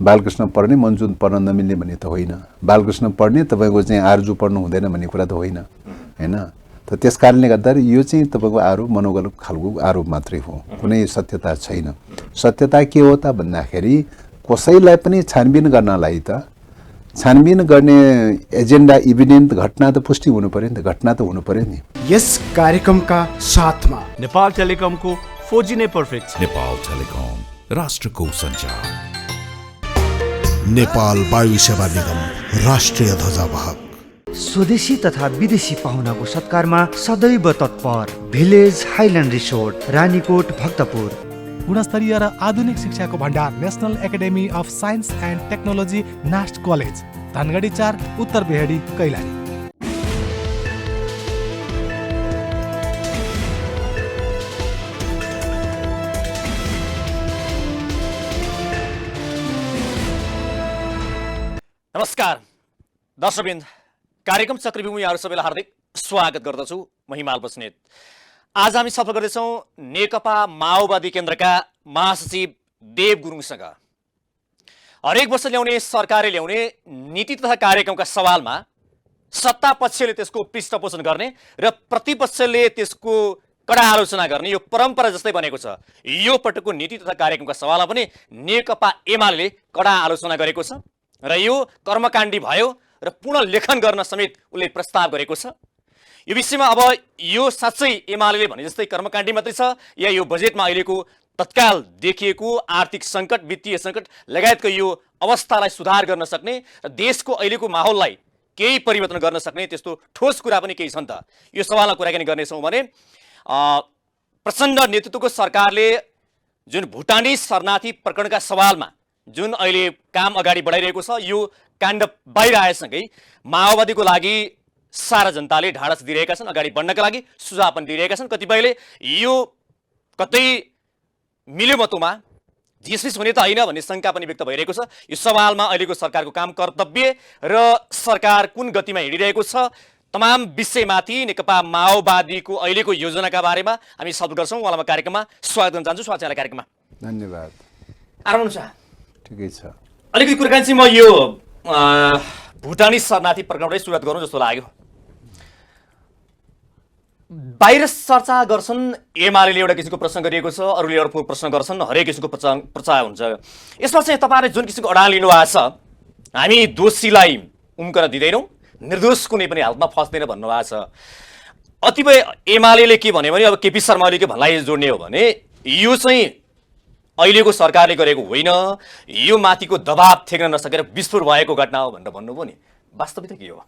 बालकृष्ण पढ्ने मन्जु पढ्न नमिल्ने भन्ने त होइन, बालकृष्ण पढ्ने तपाईँको चाहिँ आर्जु पढ्नु हुँदैन भन्ने कुरा त होइन हैन। त त्यस कारणले गर्दा यो चाहिँ तपाईँको आरोप मनोगत खालको आरोप मात्रै हो, कुनै सत्यता छैन। सत्यता के हो त भन्दाखेरि कसैलाई पनि छानबिन गर्नलाई त छानबिन गर्ने एजेन्डा इभिडेन्ट घटना त पुष्टि हुनु पर्यो नि त, घटना त हुनु पर्यो नि। यस कार्यक्रमका साथमा नेपाल टेलिकमको 4G नै पर्फेक्ट छ। नेपाल टेलिकम राष्ट्रको सञ्चार। नेपाल वायु सेवा निगम राष्ट्रिय ध्वजावाहक। स्वदेशी तथा विदेशी पाहुनाको सत्कारमा सदैव तत्पर village highland resort, Ranikot, Bhaktapur. गुणस्तरीय र आधुनिक शिक्षाको भण्डार national academy of science and technology NAST college, Dhangadhi 4, Uttar बेहडी, Kailali. नमस्कार दर्शकवृन्द, कार्यक्रम चक्रव्यूहमा यहाँहरू सबैलाई हार्दिक स्वागत गर्दछु। म हिमाल बस्नेत। आज हामी सफल गर्दैछौँ नेकपा माओवादी केन्द्रका महासचिव देव गुरुङसँग। हरेक वर्ष ल्याउने सरकारले ल्याउने नीति तथा कार्यक्रमका सवालमा सत्ता पक्षले त्यसको पृष्ठपोषण गर्ने र प्रतिपक्षले त्यसको कडा आलोचना गर्ने यो परम्परा जस्तै बनेको छ। यो पटकको नीति तथा कार्यक्रमका सवालमा पनि नेकपा एमाले कडा आलोचना गरेको छ र यो कर्मकाण्डी भयो र पुनः लेखन गर्न समेत उसले प्रस्ताव गरेको छ। यो विषयमा अब यो साँच्चै एमाले भने जस्तै कर्मकाण्डी मात्रै छ या यो बजेटमा अहिलेको तत्काल देखिएको आर्थिक सङ्कट, वित्तीय सङ्कट लगायतको यो अवस्थालाई सुधार गर्न सक्ने र देशको अहिलेको माहौललाई केही परिवर्तन गर्न सक्ने त्यस्तो ठोस कुरा पनि केही छन् त। यो सवालमा कुराकानी गर्नेछौँ भने प्रचण्ड नेतृत्वको सरकारले जुन भुटानी शरणार्थी प्रकरणका सवालमा जुन अहिले काम अगाडि बढाइरहेको छ, यो काण्ड बाहिर आएसँगै माओवादीको लागि सारा जनताले ढाडस दिइरहेका छन्, अगाडि बढ्नका लागि सुझाव पनि दिइरहेका छन्। कतिपयले यो कतै मिलेमतोमा झिसमिस हुने त होइन भन्ने शङ्का पनि व्यक्त भइरहेको छ। यो सवालमा अहिलेको सरकारको काम कर्तव्य र सरकार कुन गतिमा हिँडिरहेको छ, तमाम विषयमाथि नेकपा माओवादीको अहिलेको योजनाका बारेमा हामी छलफल गर्छौँ। उहाँलाई म कार्यक्रममा स्वागत गर्न चाहन्छु। स्वागत छ कार्यक्रममा। धन्यवाद। आराम छ? ठिकै छ। अलिकति कुराकानी चाहिँ म यो भुटानी शरणार्थी प्रकरणबाटै सुरुवात गरौँ जस्तो लाग्यो। बाहिर चर्चा गर्छन्, एमाले एउटा किसिमको प्रश्न गरिएको छ, अरूले अर्को प्रश्न गर्छन्, हरेक किसिमको प्रचार हुन्छ। यसमा चाहिँ तपाईँहरूले जुन किसिमको अडान लिनुभएको छ, हामी दोषीलाई उम्कन दिँदैनौँ, निर्दोष कुनै पनि हालतमा फस्दैन भन्नुभएको छ। कतिपय एमाले के भन्यो भने अब केपी शर्मा ओलीको भन्नलाई जोड्ने हो भने यो चाहिँ अहिलेको सरकारले गरेको होइन, यो माथिको दबाब थेक्न नसकेर विस्फोट भएको घटना हो भनेर भन्नुभयो नि, वास्तविकता के हो?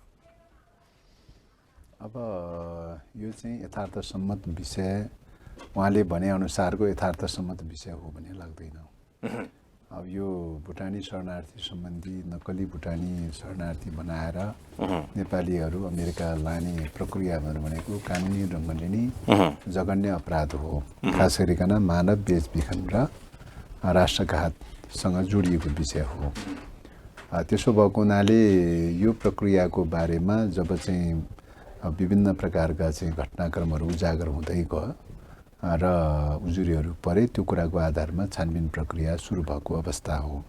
अब यो चाहिँ यथार्थसम्मत विषय, उहाँले भनेअनुसारको यथार्थसम्मत विषय हो भन्ने लाग्दैन। अब यो भुटानी शरणार्थी सम्बन्धी नक्कली भुटानी शरणार्थी बनाएर नेपालीहरू अमेरिका लाने प्रक्रिया भनेको कानुनी ढङ्गले नै जघन्य अपराध हो। खास गरिकन मानव बेचबिखन र राष्ट्रघातसँग जोडिएको विषय हो। त्यसो भएको हुनाले यो प्रक्रियाको बारेमा जब चाहिँ विभिन्न प्रकारका चाहिँ घटनाक्रमहरू उजागर हुँदै गयो र उजुरीहरू परे, त्यो कुराको आधारमा छानबिन प्रक्रिया सुरु भएको अवस्था हो।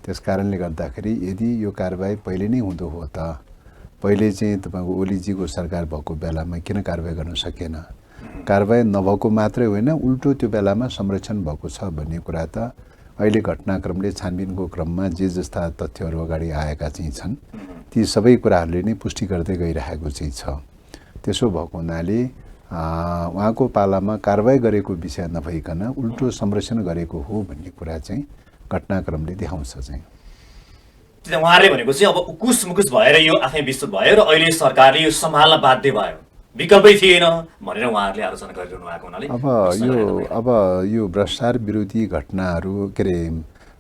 त्यस कारणले गर्दाखेरि यदि यो कारबाही पहिले नै हुँदो हो त पहिले चाहिँ तपाईँको ओलीजीको सरकार भएको बेलामा किन कारबाही गर्न सकेन? कारबाही नभएको मात्रै होइन, उल्टो त्यो बेलामा संरक्षण भएको छ भन्ने कुरा त अहिले घटनाक्रमले छानबिनको क्रममा जे जस्ता तथ्यहरू अगाडि आएका चाहिँ छन्, ती सबै कुराहरूले नै पुष्टि गर्दै गइरहेको चाहिँ छ। त्यसो भएको हुनाले उहाँको पालामा कारबाही गरेको विषय नभइकन उल्टो संरक्षण गरेको हो भन्ने कुरा चाहिँ घटनाक्रमले देखाउँछ। चाहिँ उहाँले भनेको चाहिँ अब उकुस मुकुस भएर यो आफै विस्तृत भयो र अहिले सरकारले यो सम्हाल्न बाध्य भयो, विकल्पै थिएन भनेर उहाँहरूले आलोचना गरिरहनु भएको हुनाले अब यो भ्रष्टाचार विरोधी घटनाहरू, के अरे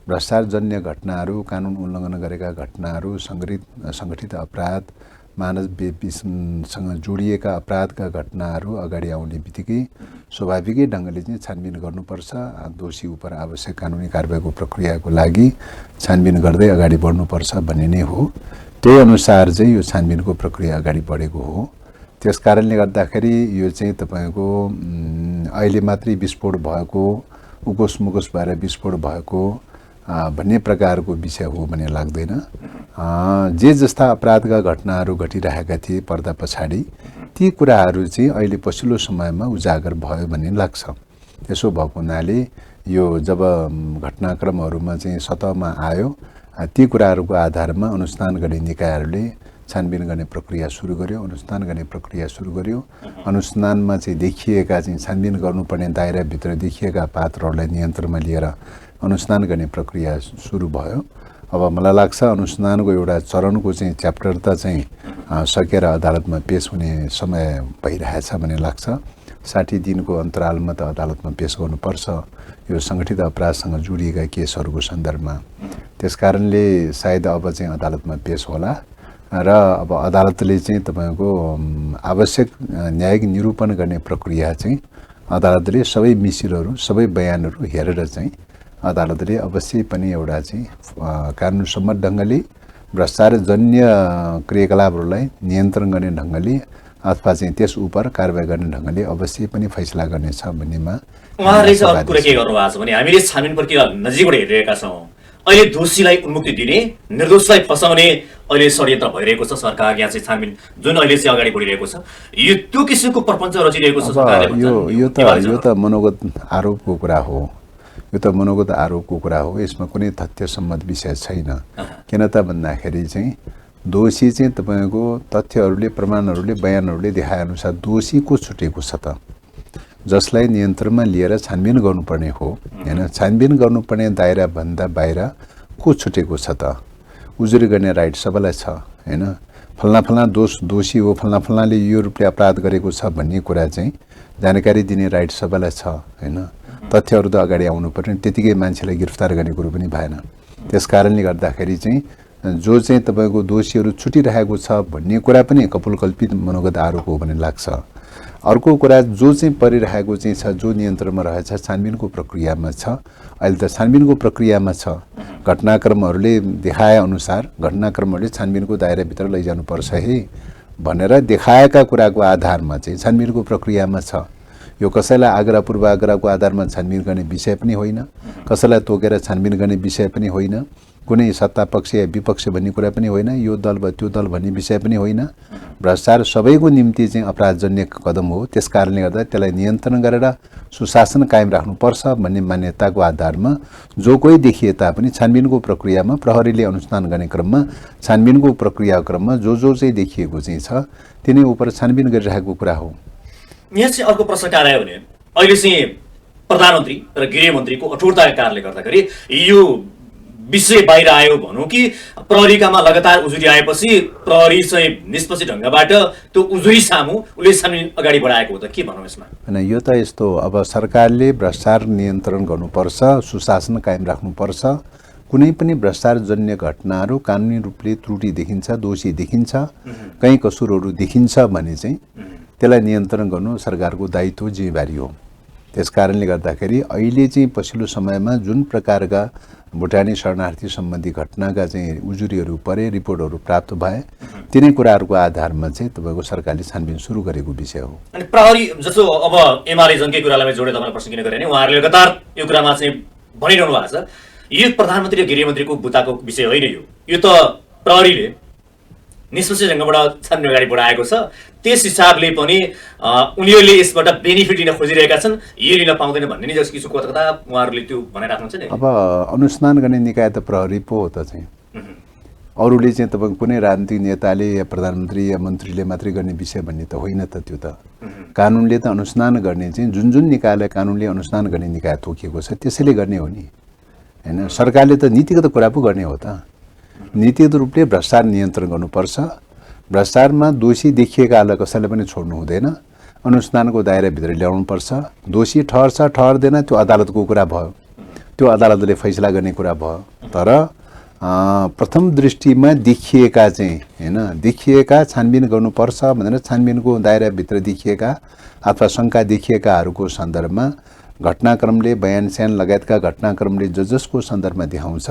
भ्रष्टाचारजन्य घटनाहरू, कानुन उल्लङ्घन गरेका घटनाहरू, सङ्गठित अपराध, मानव बेचबिखनसँग जोडिएका अपराधका घटनाहरू अगाडि आउने बित्तिकै स्वाभाविकै ढङ्गले चाहिँ छानबिन गर्नुपर्छ। दोषी उप आवश्यक कानुनी कारबाहीको प्रक्रियाको लागि छानबिन गर्दै अगाडि बढ्नुपर्छ भन्ने नै हो। त्यही अनुसार चाहिँ यो छानबिनको प्रक्रिया अगाडि बढेको हो। त्यस कारणले गर्दाखेरि यो चाहिँ तपाईँको अहिले मात्रै विस्फोट भएको, उकोस मुकोस भएर विस्फोट भएको भन्ने प्रकारको विषय हो भन्ने लाग्दैन। जे जस्ता अपराधका घटनाहरू घटिरहेका थिए पर्दा पछाडि ती कुराहरू चाहिँ अहिले पछिल्लो समयमा उजागर भयो भन्ने लाग्छ। त्यसो भएको हुनाले यो जब घटनाक्रमहरूमा चाहिँ सतहमा आयो ती कुराहरूको आधारमा अनुसन्धान गर्ने निकायहरूले छानबिन गर्ने प्रक्रिया सुरु गर्यो, अनुसन्धान गर्ने प्रक्रिया सुरु गर्यो। अनुसन्धानमा चाहिँ देखिएका चाहिँ छानबिन गर्नुपर्ने दायराभित्र देखिएका पात्रहरूलाई नियन्त्रणमा लिएर अनुसन्धान गर्ने प्रक्रिया सुरु भयो। अब मलाई लाग्छ अनुसन्धानको एउटा चरणको चाहिँ च्याप्टर त चाहिँ सकेर अदालतमा पेश हुने समय भइरहेछ भन्ने लाग्छ। 60 दिनको अन्तरालमा त अदालतमा पेश गर्नुपर्छ यो सङ्गठित अपराधसँग जोडिएका केसहरूको सन्दर्भमा। त्यसकारणले सायद अब चाहिँ अदालतमा पेश होला र अब अदालतले चाहिँ तपाईँको आवश्यक न्यायिक निरूपण गर्ने प्रक्रिया चाहिँ अदालतले सबै मिसिलहरू सबै बयानहरू हेरेर चाहिँ अदालतले अवश्य पनि एउटा चाहिँ कानुन सम्मत ढङ्गले भ्रष्टाचारजन्य क्रियाकलापहरूलाई नियन्त्रण गर्ने ढङ्गले अथवा चाहिँ त्यस उप कारबाही गर्ने ढङ्गले अवश्य पनि फैसला गर्नेछ भन्नेमा उहाँहरूले चाहिँ अर्को कुरा के गर्नुभएको छ भने हामीले छानबिन प्रक्रिया नजिकबाट हेरिरहेका छौँ। अहिले दोषीलाई उन्मुक्ति दिने, निर्दोषलाई फसाउने अहिले षड्यन्त्र भइरहेको छ। सरकार यहाँ चाहिँ छानबिन जुन अहिले चाहिँ अगाडि बढिरहेको छ यो त्यो किसिमको प्रपञ्च रचिरहेको छ सरकारले। यो त मनोगत आरोपको कुरा हो। यो त मनोगत आरोपको कुरा हो। यसमा कुनै तथ्यसम्मत विषय छैन। किन त भन्दाखेरि चाहिँ दोषी चाहिँ तपाईँको तथ्यहरूले प्रमाणहरूले बयानहरूले देखाएअनुसार दोषी को छुटेको छ त, जसलाई नियन्त्रणमा लिएर छानबिन गर्नुपर्ने हो हैन। छानबिन गर्नुपर्ने दायराभन्दा बाहिर को छुटेको छ त? उजुरी गर्ने राइट सबैलाई छ हैन। फल्ना दोषी हो, फल्नाले यो रूपले अपराध गरेको छ भन्ने कुरा चाहिँ जानकारी दिने राइट सबैलाई छ हैन। तथ्यहरू त अगाडि आउनु पर्ने, त्यतिकै मान्छेलाई गिरफ्तार गर्ने कुरो पनि भएन। त्यसकारणले गर्दाखेरि चाहिँ जो चाहिँ तपाईँको दोषीहरू छुटिरहेको छ भन्ने कुरा पनि कपोलकल्पित मनोगत आरोप हो भन्ने लाग्छ। अर्को कुरा जो चाहिँ परिरहेको चाहिँ छ, जो नियन्त्रणमा रहेछ, छानबिनको प्रक्रियामा छ। अहिले त छानबिनको प्रक्रियामा छ। घटनाक्रमहरूले देखाए अनुसार घटनाक्रमहरूले छानबिनको दायराभित्र लैजानुपर्छ है भनेर देखाएका कुराको आधारमा चाहिँ छानबिनको प्रक्रियामा छ। यो कसैलाई आग्रह पूर्वाग्रहको आधारमा छानबिन गर्ने विषय पनि होइन, कसैलाई तोकेर छानबिन गर्ने विषय पनि होइन, कुनै सत्ता पक्ष या विपक्ष भन्ने कुरा पनि होइन, यो दल वा त्यो दल भन्ने विषय पनि होइन। भ्रष्टाचार सबैको निम्ति चाहिँ अपराधजन्य कदम हो। त्यसकारणले गर्दा त्यसलाई नियन्त्रण गरेर सुशासन कायम राख्नुपर्छ भन्ने मान्यताको आधारमा जो कोही देखिए तापनि छानबिनको प्रक्रियामा प्रहरीले अनुसन्धान गर्ने क्रममा छानबिनको प्रक्रियाको क्रममा जो चाहिँ देखिएको चाहिँ छ तिनै उप छानबिन गरिरहेको कुरा हो। यहाँ चाहिँ अर्को प्रश्न के आयो भने अहिले चाहिँ प्रधानमन्त्री र गृहमन्त्रीको कठोरताका कारणले गर्दाखेरि यो विषय बाहिर आयो भनौँ कि प्रहरीकामा लगातार उजुरी आएपछि प्रहरी चाहिँ निष्पक्ष ढङ्गबाट त्यो उजुरी सामु उसले छानबिन अगाडि बढाएको हो त के भनौँ यसमा? होइन, यो त यस्तो, अब सरकारले भ्रष्टाचार नियन्त्रण गर्नुपर्छ, सुशासन कायम राख्नुपर्छ। कुनै पनि भ्रष्टाचारजन्य घटनाहरू कानुनी रूपले त्रुटि देखिन्छ, दोषी देखिन्छ, कहीँ कसुरहरू देखिन्छ भने चाहिँ त्यसलाई नियन्त्रण गर्नु सरकारको दायित्व, जिम्मेवारी हो। त्यसकारणले गर्दाखेरि अहिले चाहिँ पछिल्लो समयमा जुन प्रकारका भुटानी शरणार्थी सम्बन्धी घटनाका चाहिँ उजुरीहरू परे, रिपोर्टहरू प्राप्त भए, तिनै कुराहरूको आधारमा चाहिँ तपाईँको सरकारले छानबिन सुरु गरेको विषय हो। अनि प्रहरी जस्तो अब एमाले जङ्कै कुरालाई जोडेर तपाईँलाई प्रश्न किन गरेँ भने उहाँहरूले लगातार यो कुरामा चाहिँ भनिरहनु भएको छ यो प्रधानमन्त्री र गृहमन्त्रीको बुताको विषय होइन, यो त प्रहरीले निष्पक्ष ढङ्गबाट छानबिन अगाडि बढाएको छ। त्यस हिसाबले पनि उनीहरूले यसबाट बेनिफिट लिन खोजिरहेका छन्, यो लिन पाउँदैन भन्ने नि जस्तो कता उहाँहरूले त्यो भनाइराख्नुहुन्छ नि। अब अनुसन्धान गर्ने निकाय त प्रहरी पो हो त चाहिँ। अरूले चाहिँ तपाईँको कुनै राजनीतिक नेताले या प्रधानमन्त्री या मन्त्रीले मात्रै गर्ने विषय भन्ने त होइन त। त्यो त कानुनले त अनुसन्धान गर्ने चाहिँ जुन निकायलाई कानुनले अनुसन्धान गर्ने निकाय तोकिएको छ त्यसैले गर्ने हो नि हैन। सरकारले त नीतिगत कुरा पो गर्ने हो त। नीतिगत रूपले भ्रष्टाचार नियन्त्रण गर्नुपर्छ। भ्रष्टाचारमा दोषी देखिएकालाई कसैलाई पनि छोड्नु हुँदैन, अनुसन्धानको दायराभित्र ल्याउनुपर्छ। दोषी ठहर्छ ठहर्दैन त्यो अदालतको कुरा भयो, त्यो अदालतले फैसला गर्ने कुरा भयो। तर प्रथम दृष्टिमा देखिएका चाहिँ हैन, देखिएका छानबिन गर्नुपर्छ भनेर छानबिनको दायराभित्र देखिएका अथवा शङ्का देखिएकाहरूको सन्दर्भमा घटनाक्रमले बयान स्यान लगायतका घटनाक्रमले जसको सन्दर्भमा देखाउँछ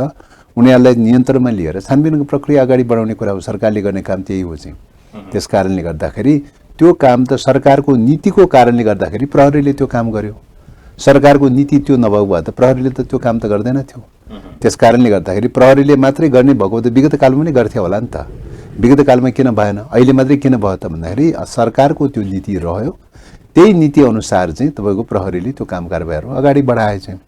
उनीहरूलाई नियन्त्रणमा लिएर छानबिनको प्रक्रिया अगाडि बढाउने कुरा हो। सरकारले गर्ने काम त्यही हो चाहिँ। त्यसकारणले गर्दाखेरि त्यो काम त सरकारको नीतिको कारणले गर्दाखेरि प्रहरीले त्यो काम गर्यो। सरकारको नीति त्यो नभएको भए त प्रहरीले त त्यो काम त गर्दैन थियो। त्यस कारणले गर्दाखेरि प्रहरीले मात्रै गर्ने भएको त विगत कालमा पनि गर्थ्यो होला नि त। विगत कालमा किन भएन, अहिले मात्रै किन भयो त भन्दाखेरि सरकारको त्यो नीति रह्यो, त्यही नीति अनुसार चाहिँ तपाईँको प्रहरीले त्यो काम कारबाहीहरू अगाडि बढाए चाहिँ।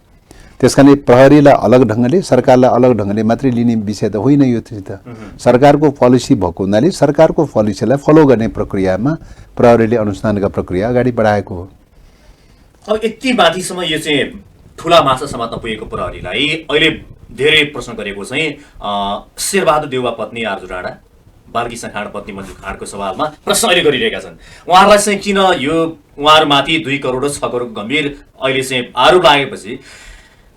त्यस कारण प्रहरीलाई अलग ढङ्गले सरकारलाई अलग ढङ्गले मात्रै लिने विषय त होइन यो चाहिँ त। सरकारको पोलिसी भएको हुनाले सरकारको पोलिसीलाई फलो गर्ने प्रक्रियामा प्रहरीले अनुसन्धानका प्रक्रिया अगाडि बढाएको हो। अब यति माथिसम्म यो चाहिँ ठुला माछा समात्न पुगेको प्रहरीलाई अहिले धेरै प्रश्न गरेको चाहिँ शेरबहादुर देउवा पत्नी आर्जु राणा, बालकृष्ण खाँड पत्नी मन्जु खाँडको सवालमा प्रश्न अहिले गरिरहेका छन्। उहाँहरूलाई चाहिँ किन यो उहाँहरूमाथि 2 करोड र 6 करोड गम्भीर अहिले चाहिँ आरोप लागेपछि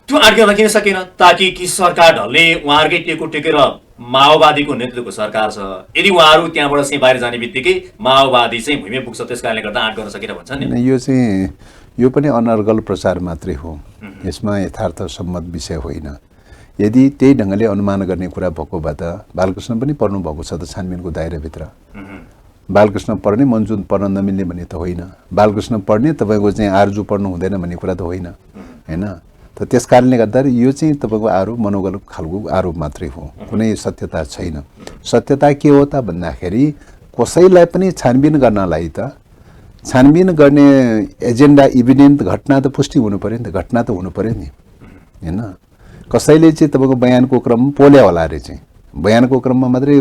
त्यो अड्क्याउन किन सकेन? ताकि कि सरकार ढल्ने, उहाँहरूकै टेको टेकेर माओवादीको नेतृत्वको सरकार छ, यदि उहाँहरू त्यहाँबाट चाहिँ बाहिर जाने बित्तिकै माओवादी चाहिँ भूमि पुग्छ, त्यस कारणले गर्दा आँट गर्न सकेन भन्छन् नि। यो चाहिँ यो पनि अनर्गल प्रचार मात्रै हो, यसमा यथार्थ सम्मत विषय होइन। यदि त्यही ढङ्गले अनुमान गर्ने कुरा भएको भए त बालकृष्ण पनि पर्नु भएको छ त छानबिनको दायराभित्र। बालकृष्ण पढ्ने मन्जु पढ्न नमिल्ने भन्ने त होइन, बालकृष्ण पढ्ने तपाईँको चाहिँ आर्जु पढ्नु हुँदैन भन्ने कुरा त होइन होइन। त त्यस कारणले गर्दाखेरि यो चाहिँ तपाईँको आरोप मनोगत खालको आरोप मात्रै हो, कुनै सत्यता छैन। सत्यता के हो त भन्दाखेरि कसैलाई पनि छानबिन गर्नलाई त छानबिन गर्ने एजेन्डा इभिडेन्ट घटना त पुष्टि हुनु पऱ्यो नि त, घटना त हुनु पऱ्यो नि होइन। कसैले चाहिँ तपाईँको बयानको क्रम पोल्या होला अरे चाहिँ, बयानको क्रममा मात्रै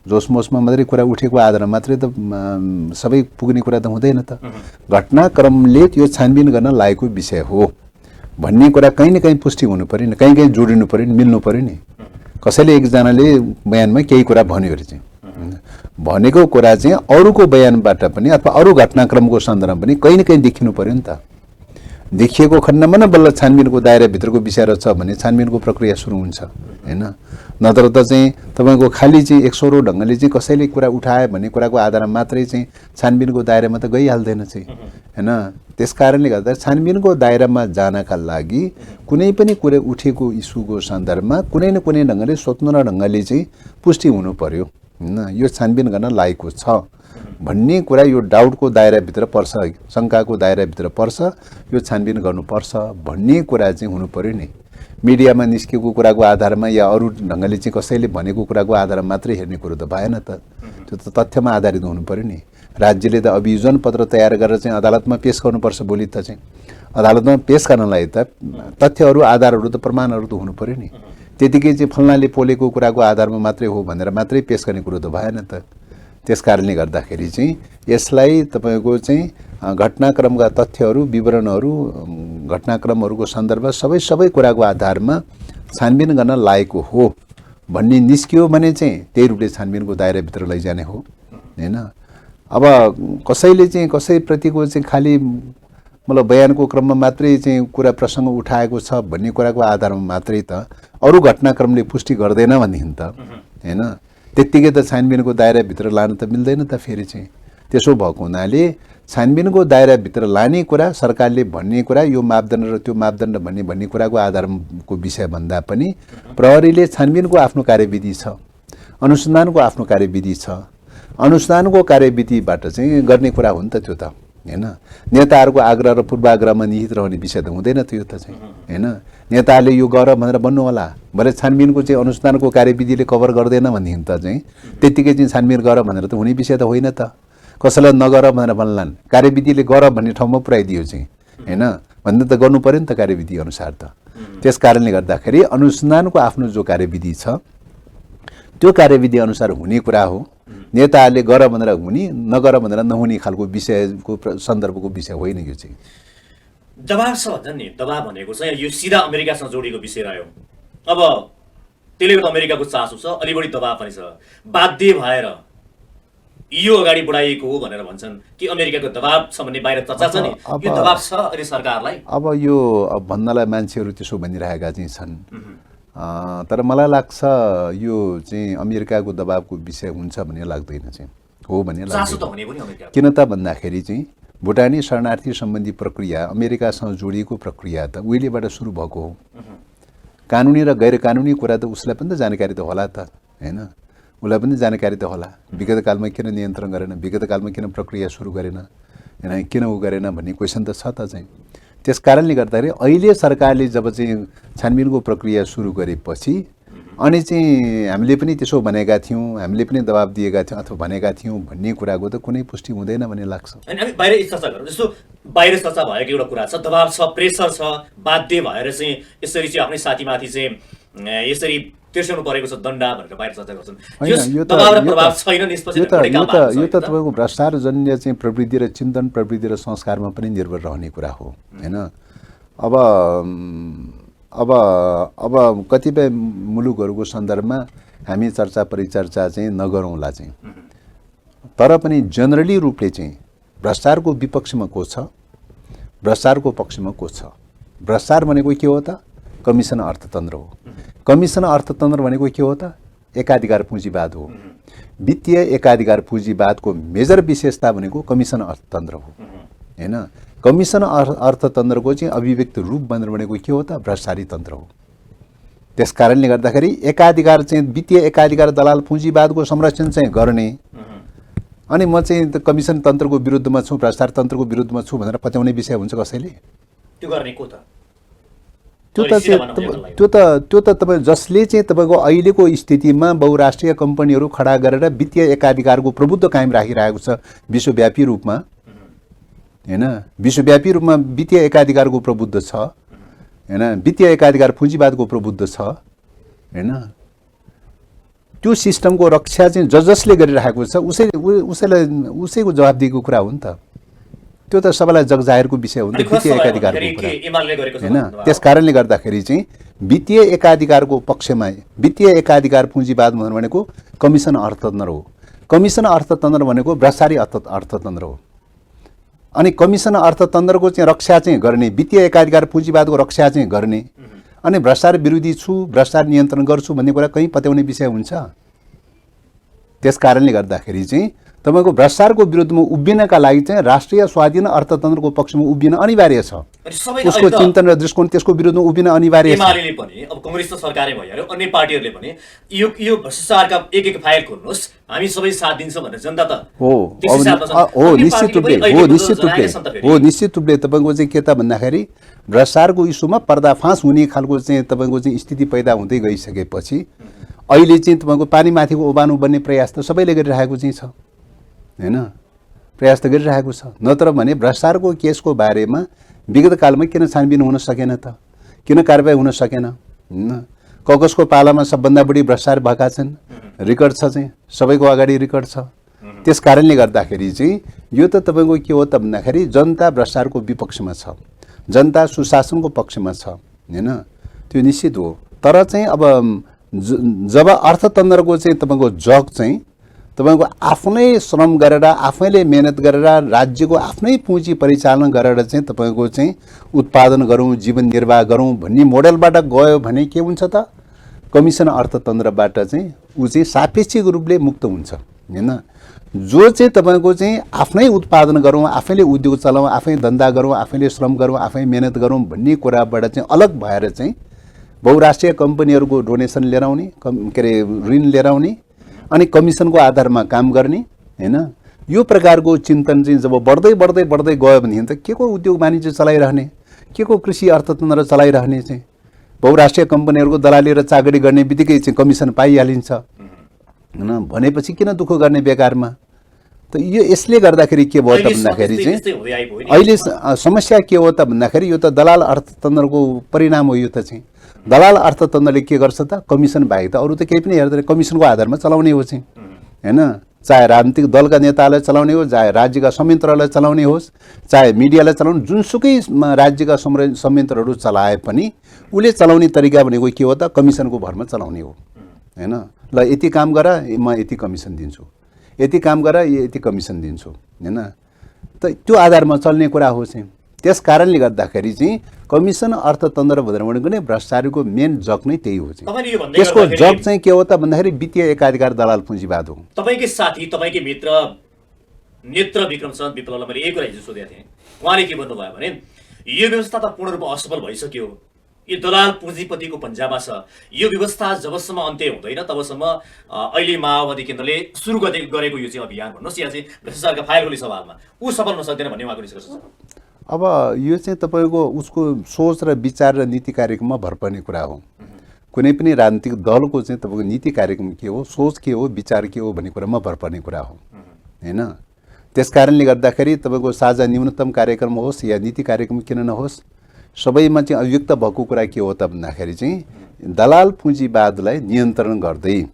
जोसमोसमा मात्रै कुरा उठेको आधारमा मात्रै त सबै पुग्ने कुरा त हुँदैन त। घटनाक्रमले त्यो छानबिन गर्न लागेको विषय हो भन्ने कुरा कहीँ न कहीँ पुष्टि हुनु पऱ्यो नि, कहीँ कहीँ जोडिनु पऱ्यो नि, मिल्नु पऱ्यो नि। कसैले एकजनाले बयानमा केही कुरा भन्यो अरे चाहिँ, भनेको कुरा चाहिँ अरूको बयानबाट पनि अथवा अरू घटनाक्रमको सन्दर्भमा पनि कहीँ न कहीँ देखिनु पऱ्यो नि त। देखिएको खण्डमा न बल्ल छानबिनको दायराभित्रको विषय रहेछ भने छानबिनको प्रक्रिया सुरु हुन्छ होइन। नत्र त चाहिँ तपाईँको खालि चाहिँ एकसरो ढङ्गले चाहिँ कसैले कुरा उठाए भन्ने कुराको आधारमा मात्रै चाहिँ छानबिनको दायरामा त गइहाल्दैन चाहिँ होइन। त्यस कारणले गर्दा छानबिनको दायरामा जानका लागि कुनै पनि कुरा उठेको इस्युको सन्दर्भमा कुनै न कुनै ढङ्गले स्वतन्त्र ढङ्गले चाहिँ पुष्टि हुनु पर्यो होइन। यो छानबिन गर्न लागेको छ भन्ने कुरा यो डाउटको दायराभित्र पर्छ, शङ्काको दायराभित्र पर्छ, यो छानबिन गर्नुपर्छ भन्ने कुरा चाहिँ हुनु पर्यो नि। मिडियामा निस्केको कुराको आधारमा या अरू ढङ्गले चाहिँ कसैले भनेको कुराको आधारमा मात्रै हेर्ने कुरो त भएन त, त्यो त तथ्यमा आधारित हुनु पर्यो नि। राज्यले त अभियोजन पत्र तयार गरेर चाहिँ अदालतमा पेश गर्नुपर्छ, भोलि त चाहिँ अदालतमा पेश गर्नलाई त तथ्यहरू आधारहरू त प्रमाणहरू त हुनु पर्यो नि। त्यतिकै चाहिँ फल्नाले पोलेको कुराको आधारमा मात्रै हो भनेर मात्रै पेश गर्ने कुरो त भएन त। त्यस कारणले गर्दाखेरि चाहिँ यसलाई तपाईँको चाहिँ घटनाक्रमका तथ्यहरू विवरणहरू घटनाक्रमहरूको सन्दर्भ सबै कुराको आधारमा छानबिन गर्न लागेको हो भन्ने निस्कियो भने चाहिँ त्यही रूपले छानबिनको दायराभित्र लैजाने हो होइन। अब कसैले चाहिँ कसैप्रतिको चाहिँ खालि मतलब बयानको क्रममा मात्रै चाहिँ कुरा प्रसङ्ग उठाएको छ भन्ने कुराको आधारमा मात्रै त अरू घटनाक्रमले पुष्टि गर्दैन भनेदेखि त होइन त्यत्तिकै त छानबिनको दायराभित्र लान त मिल्दैन त। फेरि चाहिँ त्यसो भएको हुनाले छानबिनको दायराभित्र लाने कुरा सरकारले भन्ने कुरा यो मापदण्ड र त्यो मापदण्ड भन्ने कुराको आधारको विषय भन्दा पनि प्रहरीले छानबिनको आफ्नो कार्यविधि छ, अनुसन्धानको आफ्नो कार्यविधि छ। अनुसन्धानको कार्यविधिबाट चाहिँ गर्ने कुरा हो नि त त्यो त होइन। नेताहरूको आग्रह र पूर्वाग्रहमा निहित रहने विषय त हुँदैन त्यो त चाहिँ होइन। नेताहरूले यो गर भनेर भन्नु होला, भरे छानबिनको चाहिँ अनुसन्धानको कार्यविधिले कभर गर्दैन भनेदेखि त चाहिँ त्यत्तिकै चाहिँ छानबिन गर भनेर त हुने विषय त होइन त। कसैलाई नगर भनेर भन्लान्, कार्यविधिले गर भन्ने ठाउँमा पुऱ्याइदियो चाहिँ होइन भन्ने त गर्नु पऱ्यो नि त कार्यविधि अनुसार त। त्यस कारणले गर्दाखेरि अनुसन्धानको आफ्नो जो कार्यविधि छ त्यो कार्यविधि अनुसार हुने कुरा हो। नेताहरूले गर भनेर हुने नगर भनेर नहुने खालको विषयको सन्दर्भको विषय होइन यो चाहिँ। दबाब छ भन्छ नि, दबाब भनेको चाहिँ यो सिधा अमेरिकासँग जोडिएको विषय रह्यो। अब त्यसले गर्दा अमेरिकाको चासो छ, अलि बढी दबाब पनि छ। बाध्य भएर यो अगाडि बढाइएको हो भनेर भन्छन् कि अमेरिकाको दबाब छ भन्ने बाहिर चर्चा छ नि, यो दबाब छ अहिले सरकारलाई। अब यो भन्नलाई मान्छेहरू त्यसो भनिरहेका चाहिँ छन्, तर मलाई लाग्छ यो चाहिँ अमेरिकाको दबाबको विषय हुन्छ भन्ने लाग्दैन चाहिँ, हो भन्ने लाग्दैन। किन त भन्दाखेरि चाहिँ भुटानी शरणार्थी सम्बन्धी प्रक्रिया अमेरिकासँग जोडिएको प्रक्रिया त उहिलेबाट सुरु भएको हो। कानुनी र गैर कानुनी कुरा त उसलाई पनि त जानकारी त होला त होइन, उसलाई पनि जानकारी त होला। विगत कालमा किन नियन्त्रण गरेन, विगत कालमा किन प्रक्रिया सुरु गरेन होइन, किन उ गरेन भन्ने क्वेसन त छ त चाहिँ। त्यस कारणले गर्दाखेरि अहिले सरकारले जब चाहिँ छानबिनको प्रक्रिया सुरु गरेपछि अनि चाहिँ हामीले पनि त्यसो भनेका थियौँ, हामीले पनि दबाब दिएका थियौँ अथवा भनेका थियौँ भन्ने कुराको त कुनै पुष्टि हुँदैन भन्ने लाग्छ। अनि हामी बाहिर चर्चा गरौँ, जस्तो बाहिर चर्चा भएको एउटा कुरा छ, दबाब छ, प्रेसर छ, बाध्य भएर चाहिँ यसरी चाहिँ आफ्नै साथीमाथि चाहिँ यसरी तिर्साउनु परेको छ दण्डा भनेर बाहिर चर्चा गर्छन्। यो दबाब र प्रभाव छैन निष्पक्ष यो त तपाईँको भ्रष्टाचारजन्य चाहिँ प्रवृत्ति र चिन्तन प्रवृत्ति र संस्कारमा पनि निर्भर रहने कुरा हो हैन। अब कतिपय मुलुकहरूको सन्दर्भमा हामी चर्चा परिचर्चा चाहिँ नगरौँला चाहिँ, तर पनि जनरली रूपले चाहिँ भ्रष्टाचारको विपक्षमा को छ, भ्रष्टाचारको पक्षमा को छ। भ्रष्टाचार भनेको के हो त? कमिसन अर्थतन्त्र हो। कमिसन अर्थतन्त्र भनेको के हो त? एकाधिकार पुँजीवाद हो। वित्तीय एकाधिकार पुँजीवादको मेजर विशेषता भनेको कमिसन अर्थतन्त्र हो हैन। कमिसन अर्थतन्त्रको चाहिँ अभिव्यक्त रूप भनेको के हो त? भ्रष्टाचारी तन्त्र हो। त्यस कारणले गर्दाखेरि एकाधिकार चाहिँ वित्तीय एकाधिकार दलाल पुँजीवादको संरक्षण चाहिँ गर्ने अनि म चाहिँ कमिसन तन्त्रको विरुद्धमा छु, भ्रष्टाचार तन्त्रको विरुद्धमा छु भनेर पत्याउने विषय हुन्छ कसैले? त्यो गर्ने को त? त्यो त तपाईँ जसले चाहिँ तपाईँको अहिलेको स्थितिमा बहुराष्ट्रिय कम्पनीहरू खडा गरेर वित्तीय एकाधिकारको प्रभुत्व कायम राखिरहेको छ विश्वव्यापी रूपमा हैन। विश्वव्यापी रूपमा वित्तीय एकाधिकारको प्रभुत्व छ हैन, वित्तीय एकाधिकार पुँजीवादको प्रभुत्व छ हैन। त्यो सिस्टमको रक्षा चाहिँ जसले गरिरहेको छ उसैको जवाबदेहीको कुरा हो नि त। त्यो त सबैलाई जगजाहेरको विषय हो नि त वित्तीय एकाधिकारको कुरा हैन। त्यस कारणले गर्दाखेरि चाहिँ वित्तीय एकाधिकारको पक्षमा वित्तीय एकाधिकार पुँजीवाद भनेको कमिसन अर्थतन्त्र हो। कमिसन अर्थतन्त्र भनेको भ्रष्टाचारी अर्थतन्त्र हो। अनि कमिसन अर्थतन्त्रको चाहिँ रक्षा चाहिँ गर्ने, वित्तीय एकाधिकार पुँजीवादको रक्षा चाहिँ गर्ने अनि भ्रष्टाचार विरोधी छु, भ्रष्टाचार नियन्त्रण गर्छु भन्ने कुरा कहीँ पत्याउने विषय हुन्छ? त्यस कारणले गर्दाखेरि चाहिँ तपाईँको भ्रष्टाचारको विरुद्धमा उभिनका लागि चाहिँ राष्ट्रिय स्वाधीन अर्थतन्त्रको पक्षमा उभिन अनिवार्य छ। उसको चिन्तन र दृष्टिकोण त्यसको विरुद्धमा उभिन अनिवार्य छ। एमाले पनि अब कांग्रेस त सरकारै भइहाल्यो, अन्य पार्टीहरूले पनि यो भ्रष्टाचारका एक फाइल खोल्नुहोस्, हामी सबै साथ दिन्छौँ भनेर जनता त निश्चित रूपले तपाईँको चाहिँ के त भन्दाखेरि भ्रष्टाचारको इस्युमा पर्दाफास हुने खालको चाहिँ तपाईँको चाहिँ स्थिति पैदा हुँदै गइसकेपछि अहिले चाहिँ तपाईँको पानीमाथिको ओबानो बन्ने प्रयास त सबैले गरिरहेको चाहिँ छ हैन, प्रयास त गरिरहेको छ। नत्र भने भ्रष्टाचारको केसको बारेमा विगत कालमा किन छानबिन हुन सकेन त? किन कारबाही हुन सकेन हैन? कगजको पालामा सबभन्दा बढी भ्रष्टाचार भएका छन्, रेकर्ड छ चाहिँ सबैको अगाडि रेकर्ड छ। त्यस कारणले गर्दाखेरि चाहिँ यो त तपाईँको के हो त भन्दाखेरि जनता भ्रष्टाचारको विपक्षमा छ, जनता सुशासनको पक्षमा छ हैन, त्यो निश्चित हो। तर चाहिँ अब जब अर्थतन्त्रको चाहिँ तपाईँको जग चाहिँ तपाईँको आफ्नै श्रम गरेर आफैले मेहनत गरेर राज्यको आफ्नै पुँजी परिचालन गरेर चाहिँ तपाईँको चाहिँ उत्पादन गरौँ, जीवन निर्वाह गरौँ भन्ने मोडलबाट गयो भने के हुन्छ त? कमिसन अर्थतन्त्रबाट चाहिँ ऊ चाहिँ सापेक्षिक रूपले मुक्त हुन्छ हैन। जो चाहिँ तपाईँको चाहिँ आफ्नै उत्पादन गरौँ, आफैले उद्योग चलाउँ, आफै धन्दा गरौँ, आफैले श्रम गरौँ, आफै मेहनत गरौँ भन्ने कुराबाट चाहिँ अलग भएर चाहिँ बहुराष्ट्रिय कम्पनीहरूको डोनेसन लिएर आउने, के अरे ऋण लिएर आउने अनि कमिसनको आधारमा काम गर्ने हैन। यो प्रकारको चिन्तन चाहिँ जब बढ्दै बढ्दै बढ्दै गयो भने त के को उद्योग वाणिज्य चलाइरहने, के को कृषि अर्थतन्त्र चलाइरहने चाहिँ बहुराष्ट्रिय कम्पनीहरूको दलाली र चाकरी गर्ने बित्तिकै चाहिँ कमिसन पाइहालिन्छ हैन। भनेपछि किन दुःख गर्ने बेकारमा? त यो यसले गर्दाखेरि के भयो त भन्दाखेरि चाहिँ अहिले समस्या के हो त भन्दाखेरि यो त दलाल अर्थतन्त्रको परिणाम हो। यो त चाहिँ दलाल अर्थतन्त्रले के गर्छ त? कमिसन बाहेक त अरू त केही पनि हेर्दैन, कमिसनको आधारमा चलाउने हो चाहिँ हैन। चाहे राजनीतिक दलका नेतालाई चलाउने हो, चाहे राज्यका संयन्त्रलाई चलाउने होस्, चाहे मिडियालाई चलाउने, जुनसुकै राज्यका संयन्त्रहरू चलाए पनि उसले चलाउने तरिका भनेको के हो त? कमिसनको भरमा चलाउने हो हैन। ल यति काम गर म यति कमिसन दिन्छु, यति काम गर यति कमिसन दिन्छु हैन। त त्यो आधारमा चल्ने कुरा हो चाहिँ। त्यस कारणले गर्दाखेरि चाहिँ कमिसन अर्थतन्त्र भनेको नै भ्रष्टाचारको मेन जग नै त्यही हो चाहिँ। त्यसको जग चाहिँ के हो त भन्दाखेरि वित्तीय एकाधिकार दलाल पुँजीवाद हो। तपाईकै साथी, तपाईकै मित्र नेत्र विक्रमचन्द्र विप्लवलाई मैले एक कुरा हिजो सोधेको थिएँ, उहाँले के भन्नुभयो भने यो व्यवस्था त पूर्ण रूपमा असफल भइसक्यो, यो दलाल पुँजीपतिको पन्जामा छ, यो व्यवस्था जबसम्म अन्त्य हुँदैन तबसम्म अहिले माओवादी केन्द्रले सुरु गरेको यो चाहिँ अभियान भन्नुहोस् या चाहिँ भ्रष्टाचारका फाइल खोल्ने सवालमा ऊ सफल हुन सक्दैन भन्ने उहाँको निष्कर्ष छ। अब यो चाहिँ तपाईँको उसको सोच र विचार र नीति कार्यक्रममा भर पर्ने कुरा हो। कुनै पनि राजनीतिक दलको चाहिँ तपाईँको नीति कार्यक्रम के हो, सोच के हो, विचार के हो भन्ने कुरामा भर पर्ने कुरा हो हैन। त्यस कारणले गर्दाखेरि तपाईँको साझा न्यूनतम कार्यक्रम होस् या नीति कार्यक्रम किन नहोस्, सबैमा चाहिँ अभिव्यक्त भएको कुरा के हो त भन्दाखेरि चाहिँ दलाल पुँजीवादलाई नियन्त्रण गर्दै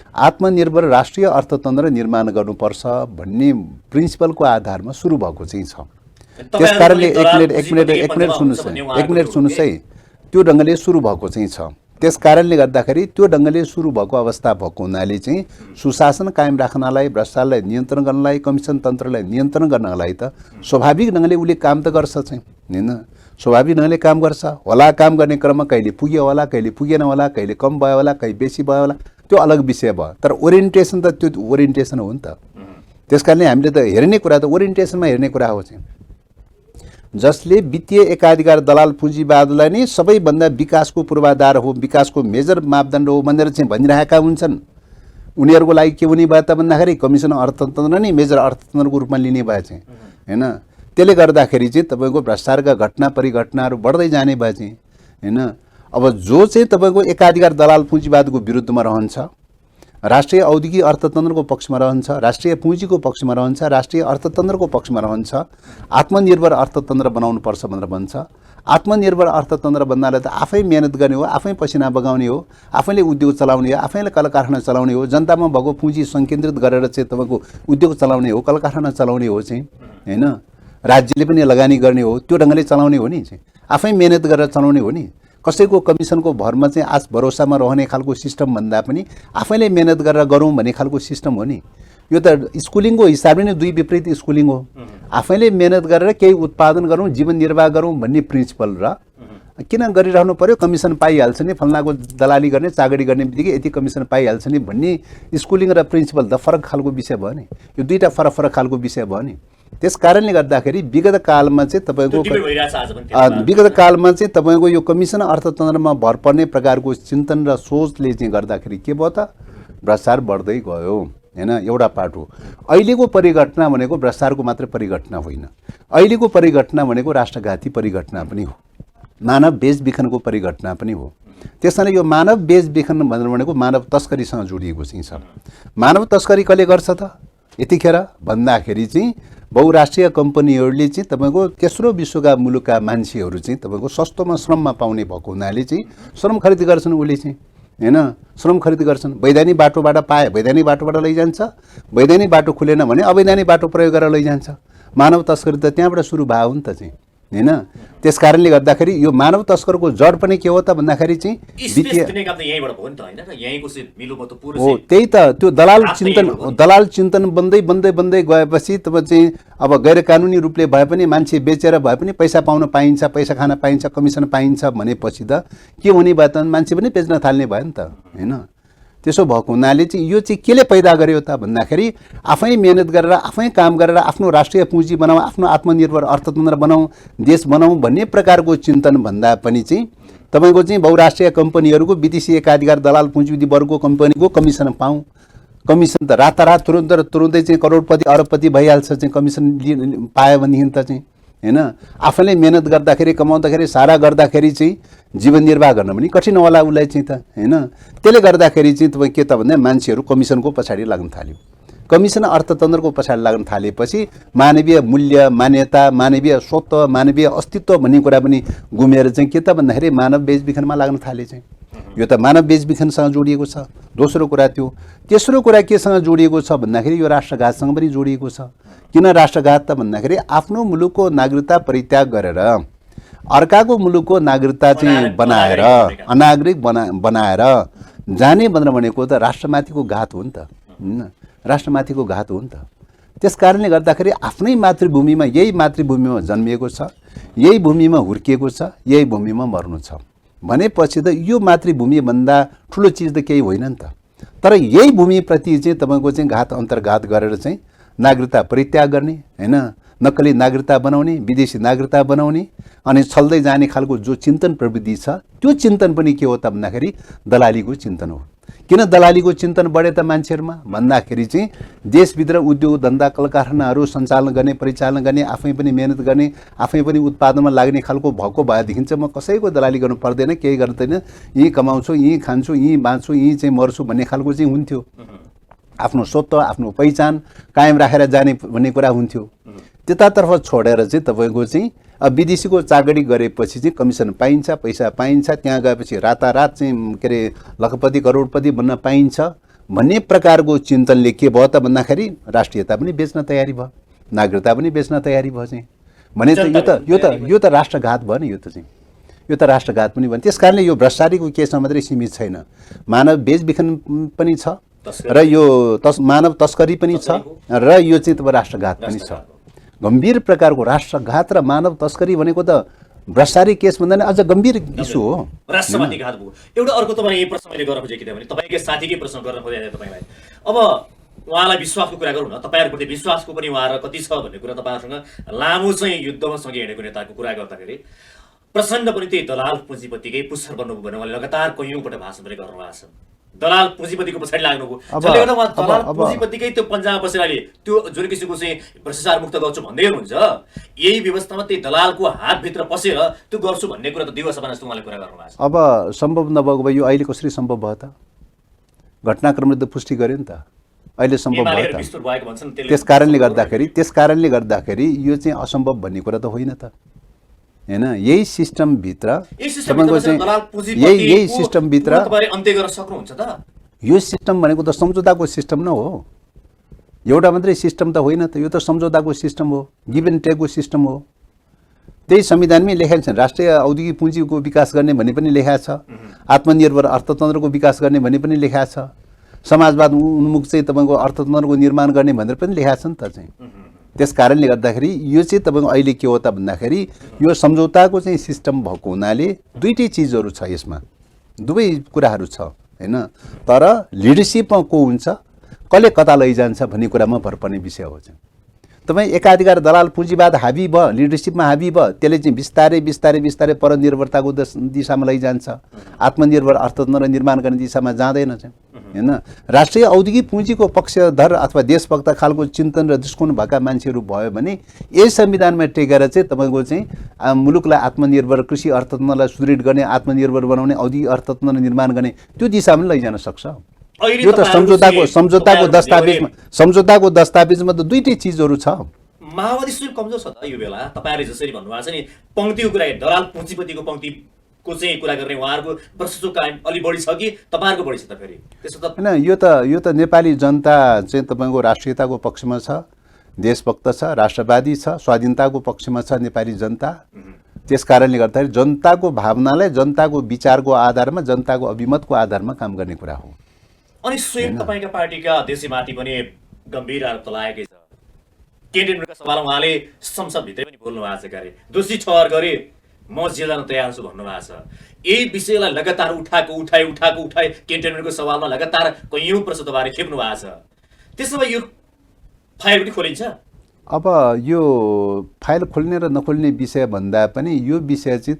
आत्मनिर्भर राष्ट्रिय अर्थतन्त्र निर्माण गर्नुपर्छ भन्ने प्रिन्सिपलको आधारमा सुरु भएको चाहिँ छ। त्यस कारणले एक मिनट सुन्नुहोस् है, त्यो ढङ्गले सुरु भएको चाहिँ छ। त्यस कारणले गर्दाखेरि त्यो ढङ्गले सुरु भएको अवस्था भएको हुनाले चाहिँ सुशासन कायम राख्नलाई, भ्रष्टाचारलाई नियन्त्रण गर्नलाई, कमिसन तन्त्रलाई नियन्त्रण गर्नलाई त स्वाभाविक ढङ्गले उसले काम त गर्छ चाहिँ हैन। स्वाभाविक ढङ्गले काम गर्छ होला, काम गर्ने क्रममा कहिले पुग्यो होला, कहिले पुगेन होला, कहिले कम भयो होला, कहिले बेसी भयो होला, त्यो अलग विषय भयो। तर ओरिएन्टेसन त त्यो ओरिएन्टेसन हो नि त। त्यस कारणले हामीले त हेर्ने कुरा त ओरिएन्टेसनमा हेर्ने कुरा हो चाहिँ, जसले वित्तीय एकाधिकार दलाल पुँजीवादलाई नै सबैभन्दा विकासको पूर्वाधार हो, विकासको मेजर मापदण्ड हो भनेर चाहिँ भनिरहेका हुन्छन्। उनीहरूको लागि के हुने भयो त भन्दाखेरि कमिसन अर्थतन्त्र नै मेजर अर्थतन्त्रको रूपमा लिने भए चाहिँ हैन। त्यसले गर्दाखेरि चाहिँ तपाईँको भ्रष्टाचारका घटना परिघटनाहरू बढ्दै जाने भए चाहिँ हैन। अब जो चाहिँ तपाईँको एकाधिकार दलाल पुँजीवादको विरुद्धमा रहन्छ, राष्ट्रिय औद्योगिक अर्थतन्त्रको पक्षमा रहन्छ, राष्ट्रिय पुँजीको पक्षमा रहन्छ, राष्ट्रिय अर्थतन्त्रको पक्षमा रहन्छ, आत्मनिर्भर अर्थतन्त्र बनाउनुपर्छ भनेर भन्छ। आत्मनिर्भर अर्थतन्त्र भन्नाले त आफै मेहनत गर्ने हो, आफै पसिना बगाउने हो, आफैले उद्योग चलाउने हो, आफैले कल कारखाना चलाउने हो, जनतामा भएको पुँजी सङ्केन्द्रित गरेर चाहिँ तपाईँको उद्योग चलाउने हो, कल कारखाना चलाउने हो चाहिँ हैन। राज्यले पनि लगानी गर्ने हो, त्यो ढङ्गले चलाउने हो नि चाहिँ, आफै मेहनत गरेर चलाउने हो नि। कसैको कमिसनको भरमा चाहिँ आश भरोसामा रहने खालको सिस्टम भन्दा पनि आफैले मेहनत गरेर गरौँ भन्ने खालको सिस्टम हो नि। यो त स्कुलिङको हिसाबले नै दुई विपरीत स्कुलिङ हो। आफैले मेहनत गरेर केही उत्पादन गरौँ, जीवन निर्वाह गरौँ भन्ने प्रिन्सिपल र किन गरिरहनु पर्यो, कमिसन पाइहाल्छ नि, फल्नाको दलाली गर्ने चाकरी गर्ने बित्तिकै यति कमिसन पाइहाल्छ नि भन्ने स्कुलिङ र प्रिन्सिपल त फरक खालको विषय भयो नि। यो दुईवटा फरक फरक खालको विषय भयो नि। त्यस कारणले गर्दाखेरि विगत कालमा चाहिँ तपाईँको यो कमिसन अर्थतन्त्रमा भर पर्ने प्रकारको चिन्तन र सोचले चाहिँ गर्दाखेरि के भयो त भ्रष्टाचार बढ्दै गयो हैन। एउटा पार्ट हो। अहिलेको परिघटना भनेको भ्रष्टाचारको मात्र परिघटना होइन, अहिलेको परिघटना भनेको राष्ट्रघाती परिघटना पनि हो, मानव बेचबिखनको परिघटना पनि हो। त्यसैले यो मानव बेचबिखन भनेको मानव तस्करीसँग जोडिएको चाहिँ छ। मानव तस्करी कसले गर्छ त यतिखेर भन्दाखेरि चाहिँ बहुराष्ट्रिय कम्पनीहरूले चाहिँ तपाईँको तेस्रो विश्वका मुलुकका मान्छेहरू चाहिँ तपाईँको सस्तोमा श्रममा पाउने भएको हुनाले चाहिँ श्रम खरिद गर्छन् उसले चाहिँ हैन। श्रम खरिद गर्छन्, वैधानिक बाटोबाट पाए वैधानिक बाटोबाट लैजान्छ, वैधानिक बाटो खुलेन भने अवैधानिक बाटो प्रयोग गरेर लैजान्छ। मानव तस्करी त त्यहाँबाट सुरु भयो नि त चाहिँ हैन। त्यस कारणले गर्दाखेरि यो मानव तस्करको जड पनि के हो त भन्दाखेरि चाहिँ हो, त्यही त त्यो दलाल चिन्तन बन्दै गएपछि तब चाहिँ अब गैर कानुनी रूपले भए पनि मान्छे बेचेर भए पनि पैसा पाउन पाइन्छ, पैसा खान पाइन्छ, कमिसन पाइन्छ भनेपछि त के हुने भयो त मान्छे पनि बेच्न थाल्ने भयो नि त हैन। त्यसो भएको हुनाले चाहिँ यो चाहिँ केले पैदा गर्यो त भन्दाखेरि आफै मेहनत गरेर आफै काम गरेर आफ्नो राष्ट्रिय पुँजी बनाऊ, आफ्नो आत्मनिर्भर अर्थतन्त्र बनाऊ, देश बनाऊ भन्ने प्रकारको चिन्तन भन्दा पनि चाहिँ तपाईँको चाहिँ बहुराष्ट्रिय कम्पनीहरूको विदेशी एकाधिकार दलाल पुँजी वर्गको कम्पनीको कमिसन पाऊँ। कमिसन त रातारात तुरुन्तै चाहिँ करोडपति अरबपति भइहाल्छ चाहिँ कमिसन पायो भनेदेखि त चाहिँ हैन। आफैले मेहनत गर्दाखेरि कमाउँदाखेरि सारा गर्दाखेरि चाहिँ जीवन निर्वाह गर्न पनि कठिन होला उसलाई चाहिँ त हैन। त्यसले गर्दाखेरि चाहिँ तपाईँ के त भन्दा मान्छेहरू कमिसनको पछाडि लाग्न थाल्यो। कमिसन अर्थतन्त्रको पछाडि लाग्न थालेपछि मानवीय मूल्य, मान्यता, मानवीय स्वत्व, मानवीय अस्तित्व भन्ने कुरा पनि गुमेर चाहिँ के त भन्दाखेरि मानव बेचबिखनमा लाग्न थाले चाहिँ। यो त मानव बेचबिखनसँग जोडिएको छ। दोस्रो कुरा त्यो। तेस्रो कुरा केसँग जोडिएको छ भन्दाखेरि यो राष्ट्रघातसँग पनि जोडिएको छ। किन राष्ट्रघात त भन्दाखेरि आफ्नो मुलुकको नागरिकता परित्याग गरेर अर्काको मुलुकको नागरिकता चाहिँ बनाएर अनागरिक बनाएर जाने भनेको त राष्ट्रमाथिको घात हो नि त हैन। राष्ट्रमाथिको घात हो नि त। त्यस कारणले गर्दाखेरि आफ्नै मातृभूमिमा, यही मातृभूमिमा जन्मिएको छ, यही भूमिमा हुर्किएको छ, यही भूमिमा मर्नु छ भनेपछि त यो मातृभूमिभन्दा ठुलो चिज त केही होइन नि त। तर यही भूमिप्रति चाहिँ तपाईँको चाहिँ घात अन्तर्घात गरेर चाहिँ नागरिकता परित्याग गर्ने हैन, नक्कली नागरिकता बनाउने, विदेशी नागरिकता बनाउने अनि छल्दै जाने खालको जो चिन्तन प्रवृत्ति छ त्यो चिन्तन पनि के हो त भन्दाखेरि दलालीको चिन्तन हो। किन दलालीको चिन्तन बढे त मान्छेहरूमा भन्दाखेरि चाहिँ देशभित्र उद्योग धन्दा कल कारखानाहरू सञ्चालन गर्ने परिचालन गर्ने आफै पनि मेहनत गर्ने आफै पनि उत्पादनमा लाग्ने खालको भएको भएदेखि चाहिँ म कसैको दलाली गर्नु पर्दैन, केही गर्दैन, यहीँ कमाउँछु, यहीँ खान्छु, यहीँ बाँच्छु, यहीँ चाहिँ मर्छु भन्ने खालको चाहिँ हुन्थ्यो। आफ्नो स्वत्व आफ्नो पहिचान कायम राखेर जाने भन्ने कुरा हुन्थ्यो। त्यतातर्फ छोडेर चाहिँ तपाईँको चाहिँ विदेशीको चाकरी गरेपछि चाहिँ कमिसन पाइन्छ, पैसा पाइन्छ, त्यहाँ गएपछि रातारात चाहिँ के अरे लखपति करोडपति बन्न पाइन्छ भन्ने प्रकारको चिन्तनले के भयो त भन्दाखेरि राष्ट्रियता पनि बेच्न तयारी भयो, नागरिकता पनि बेच्न तयारी भयो चाहिँ भने त यो त राष्ट्रघात भयो नि। यो त राष्ट्रघात पनि भयो। त्यस कारणले यो भ्रष्टाचारीको केसमा मात्रै सीमित छैन, मानव बेचबिखन पनि छ र यो मानव तस्करी पनि छ र यो चाहिँ तपाईँ राष्ट्रघात पनि छ। गम्भीर प्रकारको राष्ट्रघात र मानव तस्करी भनेको त भ्रष्टाचारी केस भन्दा नि अझ गम्भीर इस्यु हो। राष्ट्रमाथि घात भयो। एउटा अर्को तपाईँ यही प्रश्न मैले गर्न खोजेको थिएँ भने तपाईँकै साथीकै प्रश्न गर्न खोजेको थिएँ तपाईँलाई। अब उहाँलाई विश्वासको कुरा गरौँ न, तपाईँहरूप्रति विश्वासको पनि उहाँहरू कति छ भन्ने कुरा तपाईँहरूसँग लामो चाहिँ युद्धमा सँगै हिँडेको नेताको कुरा गर्दाखेरि प्रचण्ड पनि त्यही दलाल पुँजीपतिकै पुच्छर बन्नुभयो भने उहाँले लगातार कैयौँपल्ट भाषण पनि गर्नुभएको छ। दलाल पुँजीपतिको पछाडि लाग्नुभयो, जसले गर्दा उहाँ दलाल पुँजीपतिकै त्यो पन्जामा बसेर अहिले त्यो जुन किसिमको चाहिँ भ्रष्टाचार मुक्त गर्छु भन्दै हुनुहुन्छ, यही व्यवस्थामा त्यही दलालको हातभित्र पसेर त्यो गर्छु भन्ने कुरा त दिवसमा जस्तो उहाँले कुरा गर्नुभएको छ। अब सम्भव नभएको भए यो अहिले कसरी सम्भव भयो त? घटनाक्रमले त पुष्टि गर्यो नि त, अहिले सम्भव भयो त। त्यस कारणले गर्दाखेरि यो चाहिँ असम्भव भन्ने कुरा त होइन त, हैन? यही सिस्टमभित्र तपाईको चाहिँ यही सिस्टमभित्र अन्त्य गर्न सक्नुहुन्छ त? यो सिस्टम भनेको त सम्झौताको सिस्टम न हो, एउटा मात्रै सिस्टम त होइन त, यो त सम्झौताको सिस्टम हो, गिभ एन्ड टेकको सिस्टम हो। त्यही संविधानमै लेखेको छ, राष्ट्रिय औद्योगिक पुँजीको विकास गर्ने भन्ने पनि लेखेको छ, आत्मनिर्भर अर्थतन्त्रको विकास गर्ने भन्ने पनि लेखेको छ, समाजवाद उन्मुख चाहिँ तपाईँको अर्थतन्त्रको निर्माण गर्ने भनेर पनि लेखेको छ नि त चाहिँ। त्यस कारणले गर्दाखेरि यो चाहिँ तपाईँको अहिले के हो त भन्दाखेरि यो सम्झौताको चाहिँ सिस्टम भएको हुनाले दुईटै चिजहरू छ यसमा, दुवै कुराहरू छ हैन? तर लिडरसिपमा को हुन्छ, कसले कता लैजान्छ भन्ने कुरामा भर पर्ने विषय हो चाहिँ। तपाईँ एकाधिकार दलाल पुँजीवाद हाबी भयो, लिडरसिपमा हाबी भयो, त्यसले चाहिँ बिस्तारै बिस्तारै बिस्तारै परनिर्भरताको दिशामा लैजान्छ, आत्मनिर्भर अर्थतन्त्र निर्माण गर्ने दिशामा जाँदैन चाहिँ हैन? राष्ट्रिय औद्योगिक पुँजीको पक्षधर अथवा देशभक्त खालको चिन्तन र दृष्टिकोण भएका मान्छेहरू भयो भने यही संविधानमा टेकेर चाहिँ तपाईँको चाहिँ मुलुकलाई आत्मनिर्भर कृषि अर्थतन्त्रलाई सुदृढ गर्ने, आत्मनिर्भर बनाउने, औद्योगिक अर्थतन्त्र निर्माण गर्ने त्यो दिशामा पनि लैजान सक्छ। यो त सम्झौताको दस्तावेजमा त दुईटै चिजहरू छ। माओवादी स्वयं कमजोर छ त यो बेला, तपाईँहरूले जसरी भन्नुभएको छ नि पंक्तिको कुरा, दलाल पुँजीपतिको पंक्तिको चाहिँ कुरा गर्ने उहाँहरूको वर्चस्व अलि बढी छ कि तपाईँहरूको बढी छ त? फेरि त्यसो त हैन, यो त नेपाली जनता चाहिँ तपाईँको राष्ट्रियताको पक्षमा छ, देशभक्त छ, राष्ट्रवादी छ, स्वाधीनताको पक्षमा छ नेपाली जनता। त्यस कारणले गर्दाखेरि जनताको भावनालाई जनताको विचारको आधारमा, जनताको अभिमतको आधारमा काम गर्ने कुरा हो। अनि स्वयं तपाईँका पार्टीका अध्यक्षमाथि पनि गम्भीर आरोप लागेकै छ। क्यान्टोनमेन्टको सभामा उहाँले संसदभित्रै पनि बोल्नु भएको छ, गरे दोषी ठहर गरे म जेल जान तयार छु भन्नुभएको छ। यही विषयलाई लगातार उठाए क्यान्टोनमेन्टको सवालमा लगातार कैयौँ प्रश्न तपाईँले खेप्नु भएको छ। त्यसो भए यो फाइल पनि खोलिन्छ? अब यो फाइल खोल्ने र नखोल्ने विषय भन्दा पनि यो विषय चाहिँ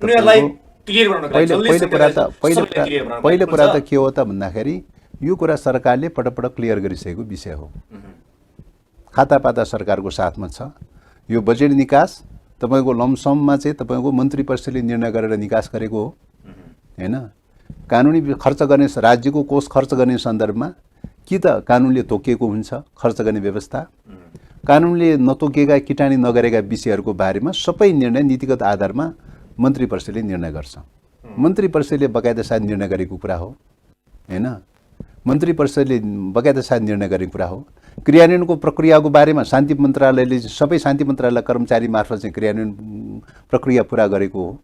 पहिलो कुरा त के हो त भन्दाखेरि यो कुरा सरकारले पटक क्लियर गरिसकेको विषय हो। खातापाता सरकारको साथमा छ। यो बजेट निकास तपाईँको लमसममा चाहिँ तपाईँको मन्त्री परिषदले निर्णय गरेर निकास गरेको हो हैन? कानुनी खर्च गर्ने, राज्यको कोष खर्च गर्ने सन्दर्भमा कि त कानुनले तोकिएको हुन्छ खर्च गर्ने व्यवस्था, कानुनले नतोकिएका किटानी नगरेका विषयहरूको बारेमा सबै निर्णय नीतिगत आधारमा मन्त्री परिषदले निर्णय गर्छ। मन्त्री परिषदले बकायदा साथ निर्णय गरेको कुरा हो हैन? मन्त्री परिषदले बकायदा साथ निर्णय गरेको कुरा हो। क्रियान्वयनको प्रक्रियाको बारेमा शान्ति मन्त्रालयले सबै शान्ति मन्त्रालय कर्मचारी मार्फत चाहिँ क्रियान्वयन प्रक्रिया पुरा गरेको हो।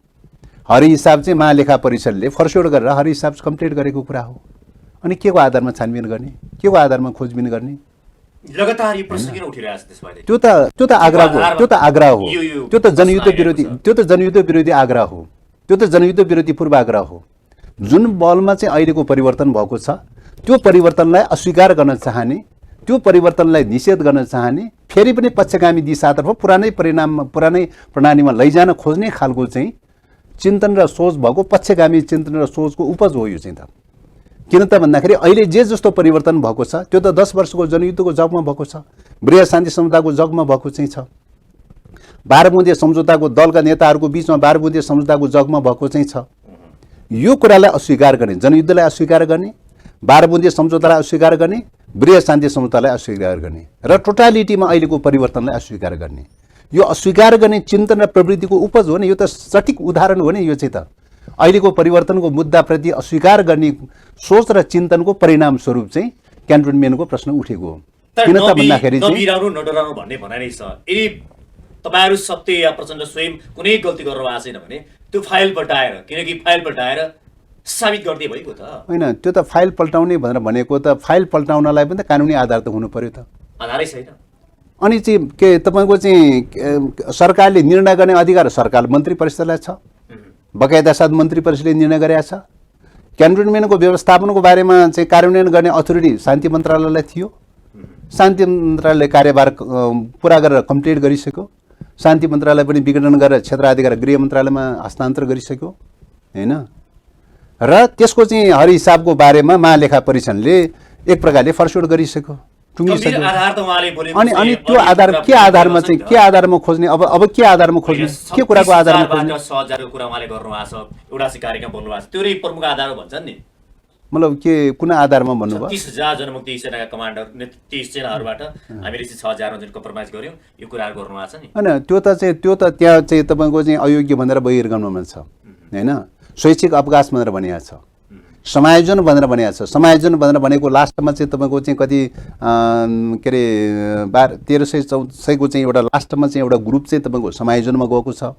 हर हिसाब चाहिँ महालेखा परिषदले फर्स्योड गरेर हर हिसाब कम्प्लिट गरेको कुरा हो। अनि के को आधारमा छानबिन गर्ने, के को आधारमा खोजबिन गर्ने? लगातार यो प्रश्न किन उठिरहेको छ त्यसबारे? त्यो त आग्रह हो, त्यो त जनयुद्ध विरोधी आग्रह हो, त्यो त जनयुद्ध विरोधी पूर्वाग्रह हो। जुन बलमा चाहिँ अहिलेको परिवर्तन भएको छ त्यो परिवर्तनलाई अस्वीकार गर्न चाहने, त्यो परिवर्तनलाई निषेध गर्न चाहने, फेरि पनि पक्षगामी दिशातर्फ पुरानै प्रणालीमा लैजान खोज्ने खालको चाहिँ चिन्तन र सोच भएको पक्षगामी चिन्तन र सोचको उपज हो यो चाहिँ त। किन त भन्दाखेरि अहिले जे जस्तो परिवर्तन भएको छ त्यो त 10 वर्षको जनयुद्धको जगमा भएको छ, वृहत शान्ति सम्झौताको जगमा भएको चाहिँ छ, 12 बुँदे सम्झौताको दलका नेताहरूको बीचमा 12 बुँदे सम्झौताको जगमा भएको चाहिँ छ। यो कुरालाई अस्वीकार गर्ने, जनयुद्धलाई अस्वीकार गर्ने, 12 बुँदे सम्झौतालाई अस्वीकार गर्ने, वृहत शान्ति सम्झौतालाई अस्वीकार गर्ने र टोटालिटीमा अहिलेको परिवर्तनलाई अस्वीकार गर्ने, यो अस्वीकार गर्ने चिन्तन र प्रवृत्तिको उपज हो नि। यो त सठिक उदाहरण हो नि। यो चाहिँ त अहिलेको परिवर्तनको मुद्दाप्रति अस्वीकार गर्ने सोच र चिन्तनको परिणाम स्वरूप चाहिँ क्यान्टोनमेन्टको प्रश्न उठेको हो। किन त भन्दाखेरि चाहिँ नबिराउनु नडराउनु भन्ने भनाइ नै छ। यदि तपाईहरु सत्य या प्रचण्ड स्वयं कुनै गल्ती गर्नु भएको छैन भने त्यो फाइल पल्टाएर, किनकि फाइल पल्टाएर साबित गर्दै भइगयो त होइन। त्यो त फाइल पल्टाउने भनेर भनेको त फाइल पल्टाउनलाई पनि त कानुनी आधार त हुनु पर्यो त, आधारै छैन। अनि चाहिँ के तपाईँको चाहिँ सरकारले निर्णय गर्ने अधिकार सरकार मन्त्री परिषदलाई छ, बकायदा साथ मन्त्री परिषदले निर्णय गरेका छ। क्यान्टोनमेन्टको व्यवस्थापनको बारेमा चाहिँ कार्यान्वयन गर्ने अथोरिटी शान्ति मन्त्रालयलाई थियो, शान्ति मन्त्रालयले कार्यभार पुरा गरेर कम्प्लिट गरिसक्यो, शान्ति मन्त्रालय पनि विघटन गरेर क्षेत्राधिकार गृह मन्त्रालयमा हस्तान्तरण गरिसक्यो होइन। र त्यसको चाहिँ हर हिसाबको बारेमा महालेखा परीक्षणले एक प्रकारले फर्स्टआउट गरिसक्यो, टुङ्गिसक्यो। आधार त उहाँले बोलेको अनि त्यो आधार के आधारमा चाहिँ के आधारमा खोज्ने, अब के आधारमा खोज्ने, के कुराको आधारमा खोज्ने? 60,000 को कुरा उहाँले गर्नु भएको छ, एउटा चाहिँ कार्यक्रम बोल्नु भएको छ, त्यो प्रमुख आधार हो भन्छन् नि। मतलब के कुन आधारमा भन्नुभयो? 30,000 जनमुक्ति सेनाका कमान्डर 30 सेनाहरूबाट हामीले चाहिँ 6,000 जुन कम्प्रोमाइज गर्यौँ, यो कुराहरू गर्नु भएको छ नि। होइन, त्यो त त्यहाँ चाहिँ तपाईँको चाहिँ अयोग्य भनेर बहिर्गमनमा छ होइन, स्वैच्छिक अवकाश भनेर भनिएको छ, समायोजन भनेर भनिएको छ। समायोजन भनेर भनेको लास्टमा चाहिँ तपाईँको चाहिँ कति के अरे 1300-1400को चाहिँ एउटा लास्टमा चाहिँ एउटा ग्रुप चाहिँ तपाईँको समायोजनमा गएको छ,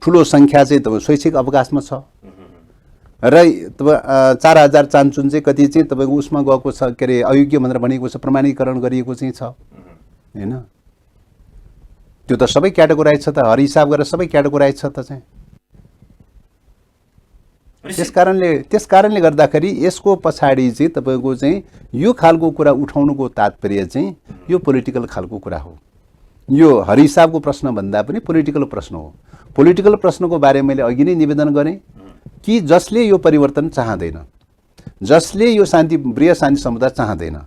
ठुलो सङ्ख्या चाहिँ तपाईँ स्वैच्छिक अवकाशमा छ र 4,000 चान्चुन चाहिँ कति चाहिँ तपाईँको उसमा गएको छ, के अरे अयोग्य भनेर भनेको छ, प्रमाणीकरण गरिएको चाहिँ छ होइन। त्यो त सबै क्याटेगोराइज छ त, हर हिसाब गरेर सबै क्याटेगोराइज छ त चाहिँ। त्यस कारणले गर्दाखेरि यसको पछाडि चाहिँ तपाईँको चाहिँ यो खालको कुरा उठाउनुको तात्पर्य चाहिँ यो पोलिटिकल खालको कुरा हो। यो हर हिसाबको प्रश्न भन्दा पनि पोलिटिकल प्रश्न हो। पोलिटिकल प्रश्नको बारे मैले अघि नै निवेदन गरेँ कि जसले यो परिवर्तन चाहँदैन, जसले यो वृहत शान्ति सम्झौता चाहँदैन,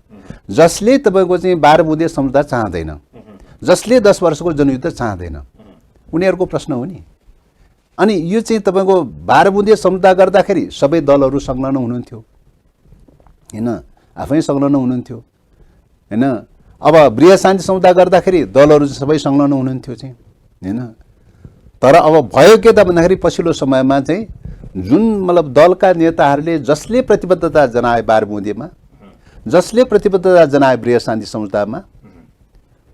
जसले तपाईँको चाहिँ 12 बुँदे सम्झौता चाहँदैन, जसले 10 वर्षको जनयुद्ध चाहँदैन, उनीहरूको प्रश्न हो नि। अनि यो चाहिँ तपाईँको 12 बुँदे सम्झौता गर्दाखेरि सबै दलहरू संलग्न हुनुहुन्थ्यो होइन, आफै संलग्न हुनुहुन्थ्यो होइन। अब वृहत शान्ति सम्झौता गर्दाखेरि दलहरू सबै संलग्न हुनुहुन्थ्यो चाहिँ होइन। तर अब भयो के त भन्दाखेरि पछिल्लो समयमा चाहिँ जुन मतलब दलका नेताहरूले जसले प्रतिबद्धता जनाए 12 बुँदेमा, जसले प्रतिबद्धता जनाए वृहत शान्ति सम्झौतामा,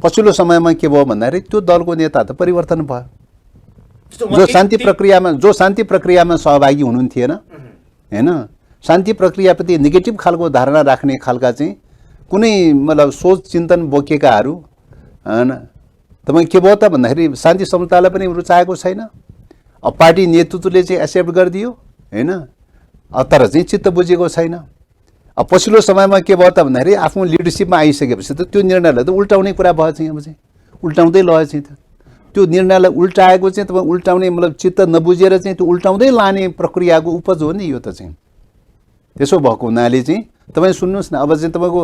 पछिल्लो समयमा के भयो भन्दाखेरि त्यो दलको नेता त परिवर्तन भयो। जो शान्ति प्रक्रियामा सहभागी हुनुहुन्थेन होइन, शान्ति प्रक्रियाप्रति नेगेटिभ खालको धारणा राख्ने खालका चाहिँ कुनै मतलब सोच चिन्तन बोकेकाहरू होइन। तपाईँ के भयो त भन्दाखेरि शान्ति सम्झौतालाई पनि रुचाएको छैन, अब पार्टी नेतृत्वले चाहिँ एक्सेप्ट गरिदियो होइन, तर चाहिँ चित्त बुझेको छैन। अब पछिल्लो समयमा के भयो त भन्दाखेरि आफ्नो लिडरसिपमा आइसकेपछि त त्यो निर्णयलाई त उल्टाउने कुरा भयो चाहिँ, अब चाहिँ उल्टाउँदै लयो चाहिँ त्यो निर्णयलाई उल्टाएको चाहिँ तपाईँ उल्टाउने मतलब चित्त नबुझेर चाहिँ त्यो उल्टाउँदै लाने प्रक्रियाको उपज हो नि यो त चाहिँ। त्यसो भएको हुनाले चाहिँ तपाईँ सुन्नुहोस् न, अब चाहिँ तपाईँको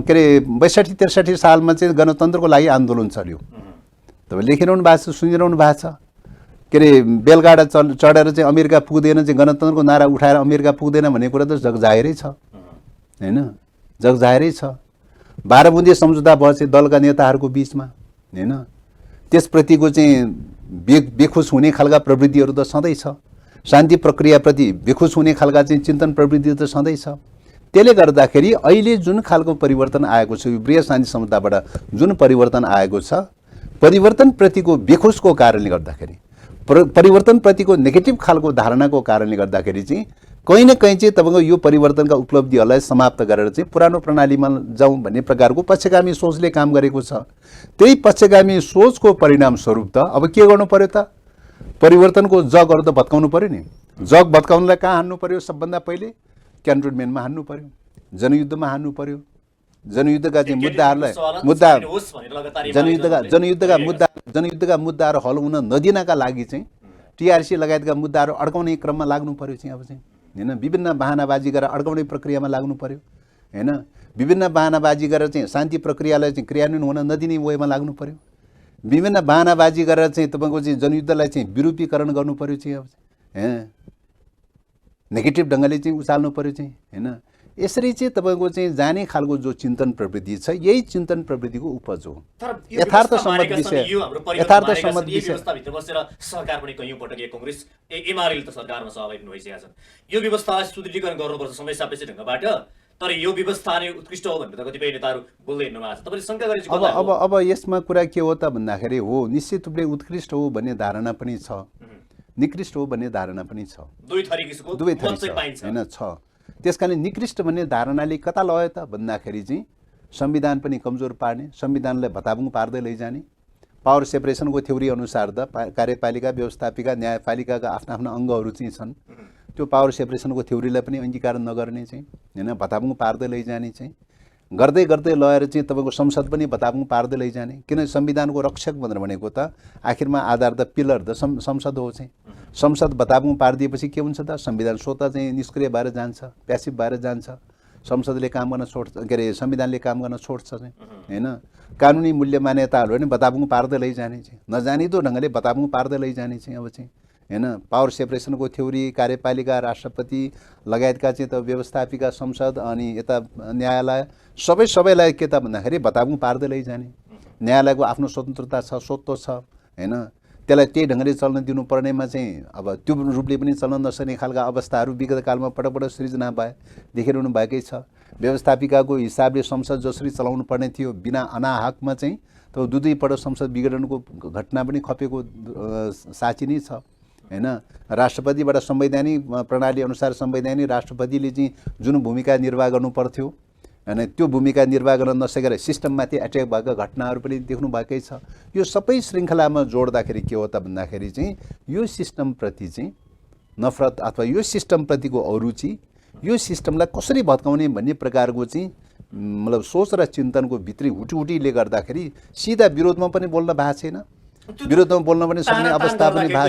के अरे 62-63 सालमा चाहिँ गणतन्त्रको लागि आन्दोलन चल्यो, तपाईँ लेखिरहनु भएको छ, सुनिरहनु भएको छ। के अरे बेलगाडा चढेर चाहिँ अमेरिका पुग्दैन, चाहिँ गणतन्त्रको नारा उठाएर अमेरिका पुग्दैन भन्ने कुरा त जगजाहेरै छ होइन, जगजाहेरै छ। 12 बुँदे सम्झौता भयो चाहिँ दलका नेताहरूको बिचमा होइन, त्यसप्रतिको चाहिँ बेखुस हुने खालका प्रवृत्तिहरू त सधैँ छ, शान्ति प्रक्रियाप्रति बेखुस हुने खालका चाहिँ चिन्तन प्रवृत्ति त सधैँ छ। त्यसले गर्दाखेरि अहिले जुन खालको परिवर्तन आएको छ, वृहत शान्ति सम्झौताबाट जुन परिवर्तन आएको छ, परिवर्तनप्रतिको बेखुसको कारणले गर्दाखेरि, परिवर्तनप्रतिको नेगेटिभ खालको धारणाको कारणले गर्दाखेरि चाहिँ कहीँ न कहीँ चाहिँ तपाईँको यो परिवर्तनका उपलब्धिहरूलाई समाप्त गरेर चाहिँ पुरानो प्रणालीमा जाउँ भन्ने प्रकारको पक्षगामी सोचले काम गरेको छ। त्यही पक्षगामी सोचको परिणाम स्वरूप त अब के गर्नु पर्यो त, परिवर्तनको जगहरू त भत्काउनु पर्यो नि। जग भत्काउनलाई कहाँ हान्नु पर्यो? सबभन्दा पहिले क्यान्टोनमेन्टमा हान्नु पर्यो, जनयुद्धमा हान्नु पर्यो। जनयुद्धका चाहिँ मुद्दाहरूलाई जनयुद्धका मुद्दाहरू हल हुन नदिनका लागि चाहिँ टिआरसी लगायतका मुद्दाहरू अड्काउने क्रममा लाग्नु पर्यो चाहिँ अब चाहिँ हैन विभिन्न बहानाबाजी गरेर अड्काउने प्रक्रियामा लाग्नु पर्यो हैन विभिन्न बहानाबाजी गरेर चाहिँ शान्ति प्रक्रियालाई चाहिँ क्रियान्वयन हुन नदिने वेमा लाग्नु पर्यो विभिन्न बहानाबाजी गरेर चाहिँ तपाईको चाहिँ जनयुद्धलाई चाहिँ विरूपीकरण गर्नु पर्यो चाहिँ अब नेगेटिभ ढङ्गले चाहिँ उचाल्नु पर्यो चाहिँ हैन यसरी चाहिँ तपाईको चाहिँ जाने खालको जो चिन्तन प्रवृत्ति छ यही चिन्तन प्रवृत्तिको उपज हो यथार्थ सम्मत विषय यथार्थ सम्मत विषय व्यवस्थाभित्र बसेर सरकार पनि कैयौँ पटक कांग्रेस एमाले त सरकारमा सहभागी पनि भइसकेका छन् यो व्यवस्था सुदृढीकरण गर्नुपर्छ समय सापेक्ष ढङ्गबाट तर यो व्यवस्था नै उत्कृष्ट हो भनेर त कतिपय नेताहरू बोल्दै हिँड्नु भएको छ तपाईले शंका गरे अब यसमा कुरा के हो त भन्दाखेरि हो निश्चित रूपले उत्कृष्ट हो भन्ने धारणा पनि छ निकृष्ट हो भन्ने धारणा पनि छ दुई थरी किसिमको हैन छ त्यसकारण निकृष्ट भन्ने धारणाले कता लयो त भन्दाखेरि चाहिँ संविधान पनि कमजोर पार्ने संविधानलाई भताभुङ पार्दै लैजाने पावर सेपरेसनको थ्योरी अनुसार त कार्यपालिका व्यवस्थापिका न्यायपालिकाका आफ्ना आफ्ना अङ्गहरू चाहिँ छन् त्यो पावर सेपरेसनको थ्योरीलाई पनि अंगीकार नगर्ने चाहिँ हैन भताभुङ पार्दै लैजाने चाहिँ गर्दै गर्दै लगेर चाहिँ तपाईको संसद पनि भताभुङ पार्दै लैजाने किन संविधानको रक्षक भनेको त आखिरमा आधार द पिलर द संसद हो चाहिँ संसद भताभुङ पारिदिएपछि के हुन्छ त संविधान स्वतः चाहिँ निष्क्रिय भएर जान्छ प्यासिभ भएर जान्छ संसदले काम गर्न छोड्छ के अरे संविधानले काम गर्न छोड्छ चाहिँ हैन कानुनी मूल्य मान्यताहरू पनि भताभुङ पार्दै लैजाने चाहिँ नजानिदो ढङ्गले भताभुङ पार्दै लैजाने चाहिँ अब चाहिँ हैन पावर सेपरेसनको थ्योरी कार्यपालिका राष्ट्रपति लगायतका चाहिँ त व्यवस्थापिका संसद अनि यता न्यायालय सबैलाई के त भन्दाखेरि भताभुङ पार्दै लैजाने न्यायालयको आफ्नो स्वतन्त्रता छ स्वत्व छ हैन त्यसलाई त्यही ढङ्गले चल्न दिनुपर्नेमा चाहिँ अब त्यो रूपले पनि चल्न नसक्ने खालका अवस्थाहरू विगत कालमा पटक सृजना भए देखिरहनु भएकै छ व्यवस्थापिकाको हिसाबले संसद जसरी चलाउनु पर्ने थियो बिना अनाहकमा चाहिँ त दुईपल्ट संसद बिग्रनको घटना पनि खपेको साँची नै छ हैन राष्ट्रपतिबाट संवैधानिक प्रणाली अनुसार संवैधानिक राष्ट्रपतिले चाहिँ जुन भूमिका निर्वाह गर्नु पर्थ्यो हैन त्यो भूमिका निर्वाह गर्न नसकेर सिस्टममाथि एट्याक भएका घटनाहरू पनि देख्नु भएकै छ यो सबै श्रृङ्खलामा जोड्दाखेरि के हो त भन्दाखेरि चाहिँ यो सिस्टमप्रति चाहिँ नफरत अथवा यो सिस्टमप्रतिको अरुचि यो सिस्टमलाई कसरी भत्काउने भन्ने प्रकारको चाहिँ मतलब सोच र चिन्तनको भित्री हुटुहुटीले गर्दाखेरि सिधा विरोधमा पनि बोल्न भएको छैन विरोधमा बोल्न पनि सक्ने अवस्था पनि भएको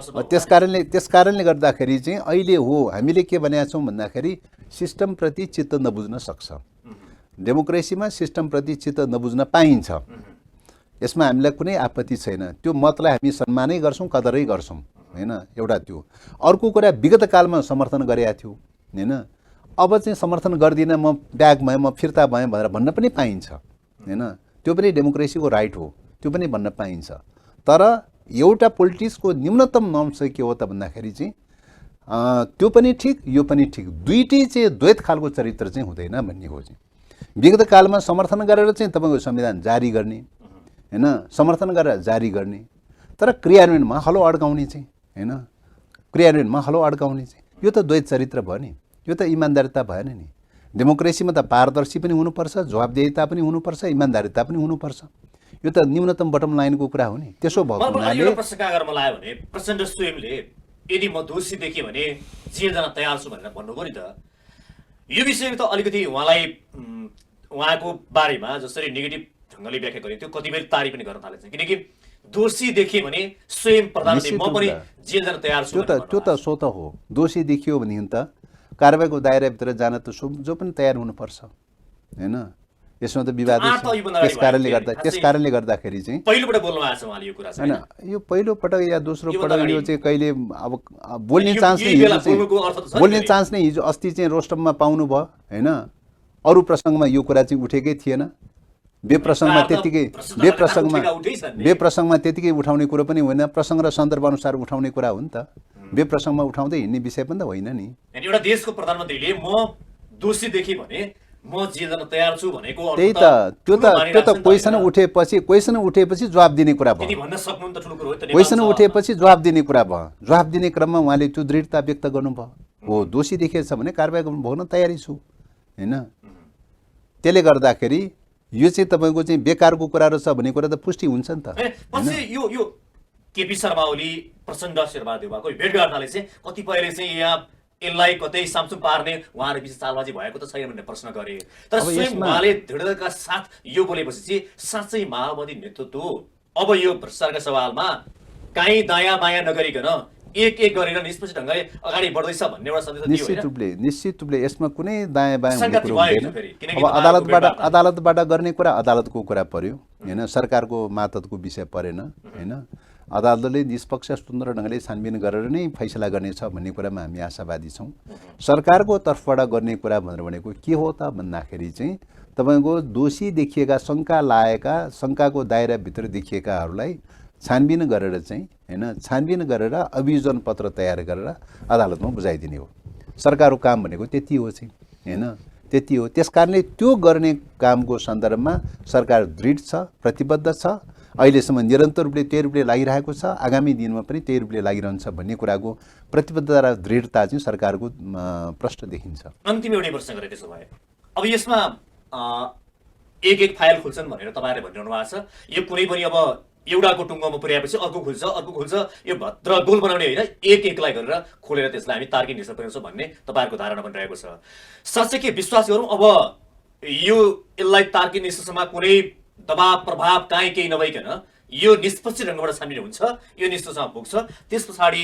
छैन त्यसकारणले गर्दाखेरि चाहिँ अहिले हो हामीले के भनेका छौँ भन्दाखेरि सिस्टमप्रति चित्त नबुझ्न सक्छ डेमोक्रेसीमा सिस्टमप्रति चित्त नबुझ्न पाइन्छ यसमा हामीलाई कुनै आपत्ति छैन त्यो मतलाई हामी सम्मानै गर्छौँ कदरै गर्छौँ हैन एउटा त्यो अर्को कुरा विगत कालमा समर्थन गरेका थियो हैन अब चाहिँ समर्थन गर्दिन म ब्याक भएँ म फिर्ता भएँ भनेर भन्न पनि पाइन्छ हैन त्यो पनि डेमोक्रेसीको राइट हो त्यो पनि भन्न पाइन्छ तर एउटा पोलिटिक्सको न्यूनतम नर्म चाहिँ के हो त भन्दाखेरि चाहिँ त्यो पनि ठिक यो पनि ठिक दुईटै चाहिँ द्वैत खालको चरित्र चाहिँ हुँदैन भन्ने हो चाहिँ विगत कालमा समर्थन गरेर चाहिँ तपाईको संविधान जारी गर्ने हैन समर्थन गरेर जारी गर्ने तर क्रियान्वयनमा हलो अड्काउने चाहिँ हैन क्रियान्वयनमा हलो अड्काउने चाहिँ यो त द्वैत चरित्र भयो नि यो त इमानदारिता भएन नि डेमोक्रेसीमा त पारदर्शी पनि हुनुपर्छ जवाबदेहिता पनि हुनुपर्छ इमानदारिता पनि हुनुपर्छ यो त न्यूनतम बटम लाइनको कुरा हो नि त्यसो भएको हुनाले प्रश्न कहाँ गर्न मलाई भने प्रचण्ड स्वयंले यदि म दोषी देखेँ भने जेल जान तयार छु भनेर भन्नुभयो नि त यो विषयमा त अलिकति उहाँलाई उहाँको बारेमा जसरी नेगेटिभ ढङ्गले व्याख्या गरियो त्यो कतिपय तारिफ पनि गर्न थालेछ किनकि दोषी देखेँ भने स्वयं प्रधानमन्त्री म पनि जेल जान तयार छु त्यो त स्वत हो दोषी देखियो भने त कारबाहीको दायराभित्र जान त जो पनि तयार हुनुपर्छ हैन यसमा त विवाद त्यसकारणले गर्दाखेरि चाहिँ पहिलोपटक बोल्नु भएको छ उहाँले यो कुरा हैन यो पहिलो पटक या दोस्रो पटक यो चाहिँ कहिले अब बोल्ने चान्स नै हिजो अस्ति चाहिँ रोस्टममा पाउनु भयो हैन अरु प्रसङ्गमा यो कुरा चाहिँ उठेकै थिएन बेप्रसङ्गमा त्यतिकै उठाउने कुरो पनि होइन प्रसङ्ग र सन्दर्भ अनुसार उठाउने कुरा हो नि त बेप्रसङ्गमा उठाउँदै हिँड्ने विषय पनि त होइन नि एउटा देशको प्रधानमन्त्रीले म दोषी देखेँ भने म जेल जान तयार छु भनेको त्यही त त्यो त क्वेसन उठेपछि जवाब दिने कुरा भयो क्वेसन उठेपछि जवाब दिने कुरा भयो जवाब दिने क्रममा उहाँले त्यो दृढता व्यक्त गर्नुभयो हो दोषी देखेछ भने कारबाही भोग्न तयारी छु हैन त्यसले गर्दाखेरि यो चाहिँ तपाईको चाहिँ बेकारको कुरा रहेछ भन्ने कुरा त पुष्टि हुन्छ नि त पछि यो केपी शर्मा ओली प्रचण्ड शेरबहादेउको भेटघाट थाले चाहिँ कतिपयले चाहिँ यहाँ यसलाई कतै सामसुम पार्ने उहाँहरु बीच चालबाजी भएको त छैन भन्ने प्रश्न गरे तर स्वयं उहाँले दृढताका साथ यो बोलेपछि चाहिँ साँच्चै माओवादी नेतृत्व अब यो भ्रष्टाचारका सवालमा काहीँ दायाँ बायाँ नगरिकन एक गरेर निष्पक्ष ढङ्गले अगाडि बढ्दैछ भन्ने एउटा सन्देश दियो हैन? निश्चित रूपले यसमा कुनै दायाँ बायाँ हुने शङ्का कुरो भयो हुँदैन। फेरि, किनकि अब तपाईँहरूको अदालतबाट गर्ने कुरा अदालतको कुरा पर्यो हैन, सरकारको मातहतको विषय परेन हैन। अदालतले निष्पक्ष स्वतन्त्र ढङ्गले छानबिन गरेर नै फैसला गर्नेछ भन्ने कुरामा हामी आशावादी छौँ। सरकारको तर्फबाट गर्ने कुरा भनेको के हो त भन्दाखेरि चाहिँ तपाईँको दोषी देखिएका शङ्काको दायराभित्र देखिएकाहरूलाई छानबिन गरेर चाहिँ हैन, छानबिन गरेर अभियोजन पत्र तयार गरेर अदालतमा बुझाइदिने हो। सरकारको काम भनेको त्यति हो चाहिँ हैन, त्यति हो। त्यसकारणले त्यो गर्ने कामको सन्दर्भमा सरकार दृढ छ, प्रतिबद्ध छ। अहिलेसम्म निरन्तर रूपले त्यही रूपले लागिरहेको छ, आगामी दिनमा पनि त्यही रूपले लागिरहन्छ भन्ने कुराको प्रतिबद्धता र दृढता चाहिँ सरकारको प्रश्न देखिन्छ। अन्तिम एउटै प्रश्न गरे त्यसो भए अब यसमा एक फाइल खुल्छन् भनेर तपाईँहरूले भनिरहनु भएको छ। यो कुनै पनि अब एउटाको टुङ्गोमा पुर्याएपछि अर्को खुल्छ, यो भद्र गोल बनाउने होइन, एकलाई गरेर खोलेर त्यसलाई हामी तार्किक निष्कर्ष पुर्याउँछौँ भन्ने तपाईँहरूको धारणा पनि रहेको छ। साँच्चै के विश्वास गरौँ अब यसलाई तार्किक निष्कर्षमा कुनै दबाव प्रभाव केही नभइकन यो निष्पक्ष ढङ्गबाट छानबिन हुन्छ, यो निष्कर्षमा पुग्छ, त्यस पछाडि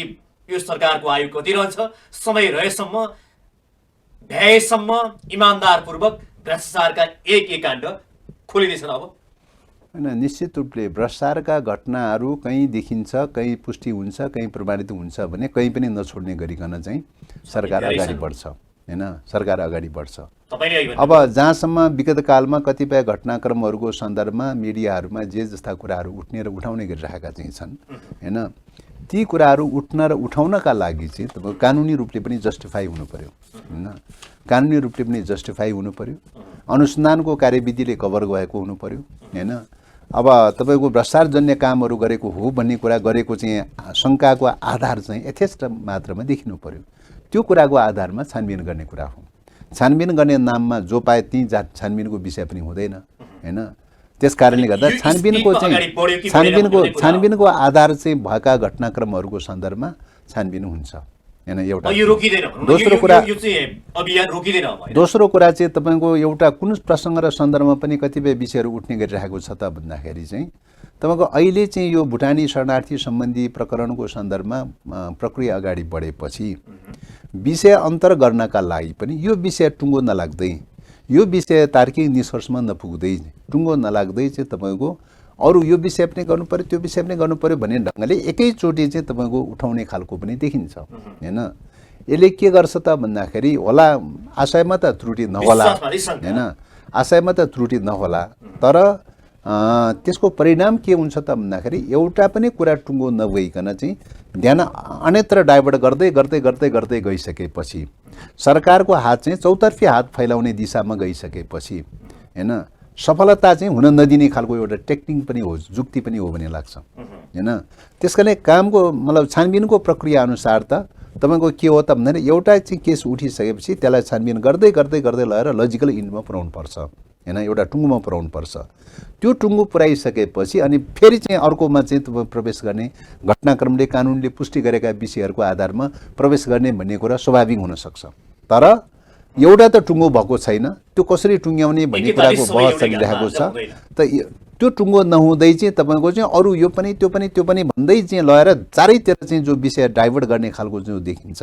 यो सरकारको आयु कति रहन्छ, समय रहेसम्म भ्याएसम्म इमान्दारपूर्वक भ्रष्टाचारका एक काण्ड खोलिँदैछन्? अब होइन, निश्चित रूपले भ्रष्टाचारका घटनाहरू कहीँ देखिन्छ, कहीँ पुष्टि हुन्छ, कहीँ प्रमाणित हुन्छ भने कहीँ पनि नछोड्ने गरिकन चाहिँ सरकार अगाडि बढ्छ हैन, सरकार अगाडि बढ्छ। अब जहाँसम्म विगत कालमा कतिपय घटनाक्रमहरूको सन्दर्भमा मिडियाहरूमा जे जस्ता कुराहरू उठ्ने र उठाउने गरिरहेका चाहिँ छन् हैन, ती कुराहरू उठ्न र उठाउनका लागि चाहिँ तपाईँ कानुनी रूपले पनि जस्टिफाई हुनु पर्यो हैन, कानुनी रूपले पनि जस्टिफाई हुनु पर्यो, अनुसन्धानको कार्यविधिले कभर भएको हुनु पर्यो हैन। अब तपाईँको भ्रष्टाचारजन्य कामहरू गरेको हो भन्ने कुरा गरेको चाहिँ शङ्काको आधार चाहिँ यथेष्ट मात्रामा देखिनु पर्यो। त्यो कुराको आधारमा छानबिन गर्ने कुरा हो। छानबिन गर्ने नाममा जो पाए ती छानबिनको विषय पनि हुँदैन हैन। त्यस कारणले गर्दा छानबिनको आधार चाहिँ भएका घटनाक्रमहरूको सन्दर्भमा छानबिन हुन्छ हैन। एउटा दोस्रो कुरा चाहिँ तपाईँको एउटा कुन प्रसङ्ग र सन्दर्भमा पनि कतिपय विषयहरू उठ्ने गरिरहेको छ त भन्दाखेरि चाहिँ तपाईँको अहिले चाहिँ यो भुटानी शरणार्थी सम्बन्धी प्रकरणको सन्दर्भमा प्रक्रिया अगाडि बढेपछि विषय अन्तर गर्नका लागि पनि यो विषय टुङ्गो नलाग्दै, यो विषय तार्किक निष्कर्षमा नपुग्दै, टुङ्गो नलाग्दै चाहिँ तपाईँको अरू यो विषय पनि गर्नु पर्यो, त्यो विषय पनि गर्नु पर्यो भन्ने ढङ्गले एकैचोटि चाहिँ तपाईँको उठाउने खालको पनि देखिन्छ हैन। यसले के गर्छ त भन्दाखेरि होला आशयमा त त्रुटि नहोला हैन, आशयमा त त्रुटि नहोला, तर त्यसको परिणाम के हुन्छ त भन्दाखेरि एउटा पनि कुरा टुङ्गो नगइकन चाहिँ ध्यान अन्यत्र डाइभर्ट गर्दै गर्दै गर्दै गर्दै गइसकेपछि सरकारको हात चाहिँ चौतर्फी हात फैलाउने दिशामा गइसकेपछि हैन, सफलता चाहिँ हुन नदिने खालको एउटा टेक्निक पनि हो, जुक्ति पनि हो भन्ने लाग्छ हैन। त्यसकारणले कामको मतलब छानबिनको प्रक्रिया अनुसार त तपाईँको के हो त भन्दाखेरि एउटा चाहिँ केस उठिसकेपछि त्यसलाई छानबिन गर्दै गर्दै गर्दै लगेर लजिकल इन्डमा पुर्याउनु पर्छ हैन, एउटा टुङ्गोमा पुर्याउनु पर्छ। त्यो टुङ्गो पुर्याइसकेपछि अनि फेरि चाहिँ अर्कोमा चाहिँ तपाईँ प्रवेश गर्ने, घटनाक्रमले कानुनले पुष्टि गरेका विषयहरूको आधारमा प्रवेश गर्ने भन्ने कुरा स्वाभाविक हुनसक्छ। तर एउटा त टुङ्गो भएको छैन, त्यो कसरी टुङ्ग्याउने भन्ने कुराको बहस चलिरहेको छ। त त्यो टुङ्गो नहुँदै चाहिँ तपाईँको चाहिँ अरू यो पनि त्यो पनि त्यो पनि भन्दै चाहिँ लगेर चारैतिर चाहिँ जो विषय डाइभर्ट गर्ने खालको जो देखिन्छ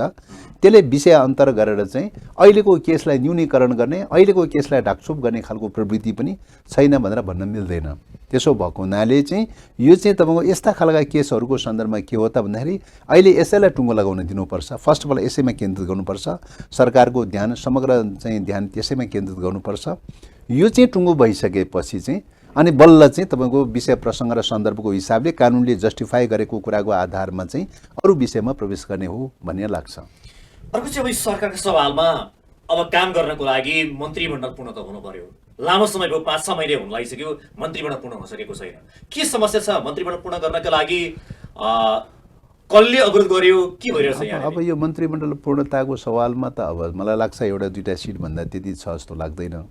त्यसले विषय अन्तर गरेर चाहिँ अहिलेको केसलाई न्यूनीकरण गर्ने, अहिलेको केसलाई ढाकछोप गर्ने खालको प्रवृत्ति पनि छैन भनेर भन्न मिल्दैन। त्यसो भएको हुनाले चाहिँ यो चाहिँ तपाईँको यस्ता खालका केसहरूको सन्दर्भमा के हो त भन्दाखेरि अहिले यसैलाई टुङ्गो लगाउन दिनुपर्छ। फर्स्ट अफ अल यसैमा केन्द्रित गर्नुपर्छ, सरकारको ध्यान समग्र चाहिँ ध्यान त्यसैमा केन्द्रित गर्नुपर्छ। यो चाहिँ टुङ्गो भइसकेपछि चाहिँ अनि बल्ल चाहिँ तपाईँको विषय प्रसङ्ग र सन्दर्भको हिसाबले कानुनले जस्टिफाई गरेको कुराको आधारमा चाहिँ अरू विषयमा प्रवेश गर्ने हो भन्ने लाग्छ। अर्को चाहिँ अब सरकारको सवालमा अब काम गर्नको लागि मन्त्रीमण्डल पूर्ण त हुनु पर्यो, लामो समय भयो, 5-6 महिने हुन लागिसक्यो, मन्त्रीमण्डल पूर्ण हुन सकेको छैन। के समस्या छ मन्त्रीमण्डल पूर्ण गर्नका लागि? कसले अवरोध गर्यो, के भइरहेछ यहाँ? अब यो मन्त्रीमण्डल पूर्णताको सवालमा त अब मलाई लाग्छ एउटा दुईटा सिट भन्दा त्यति छ जस्तो लाग्दैन।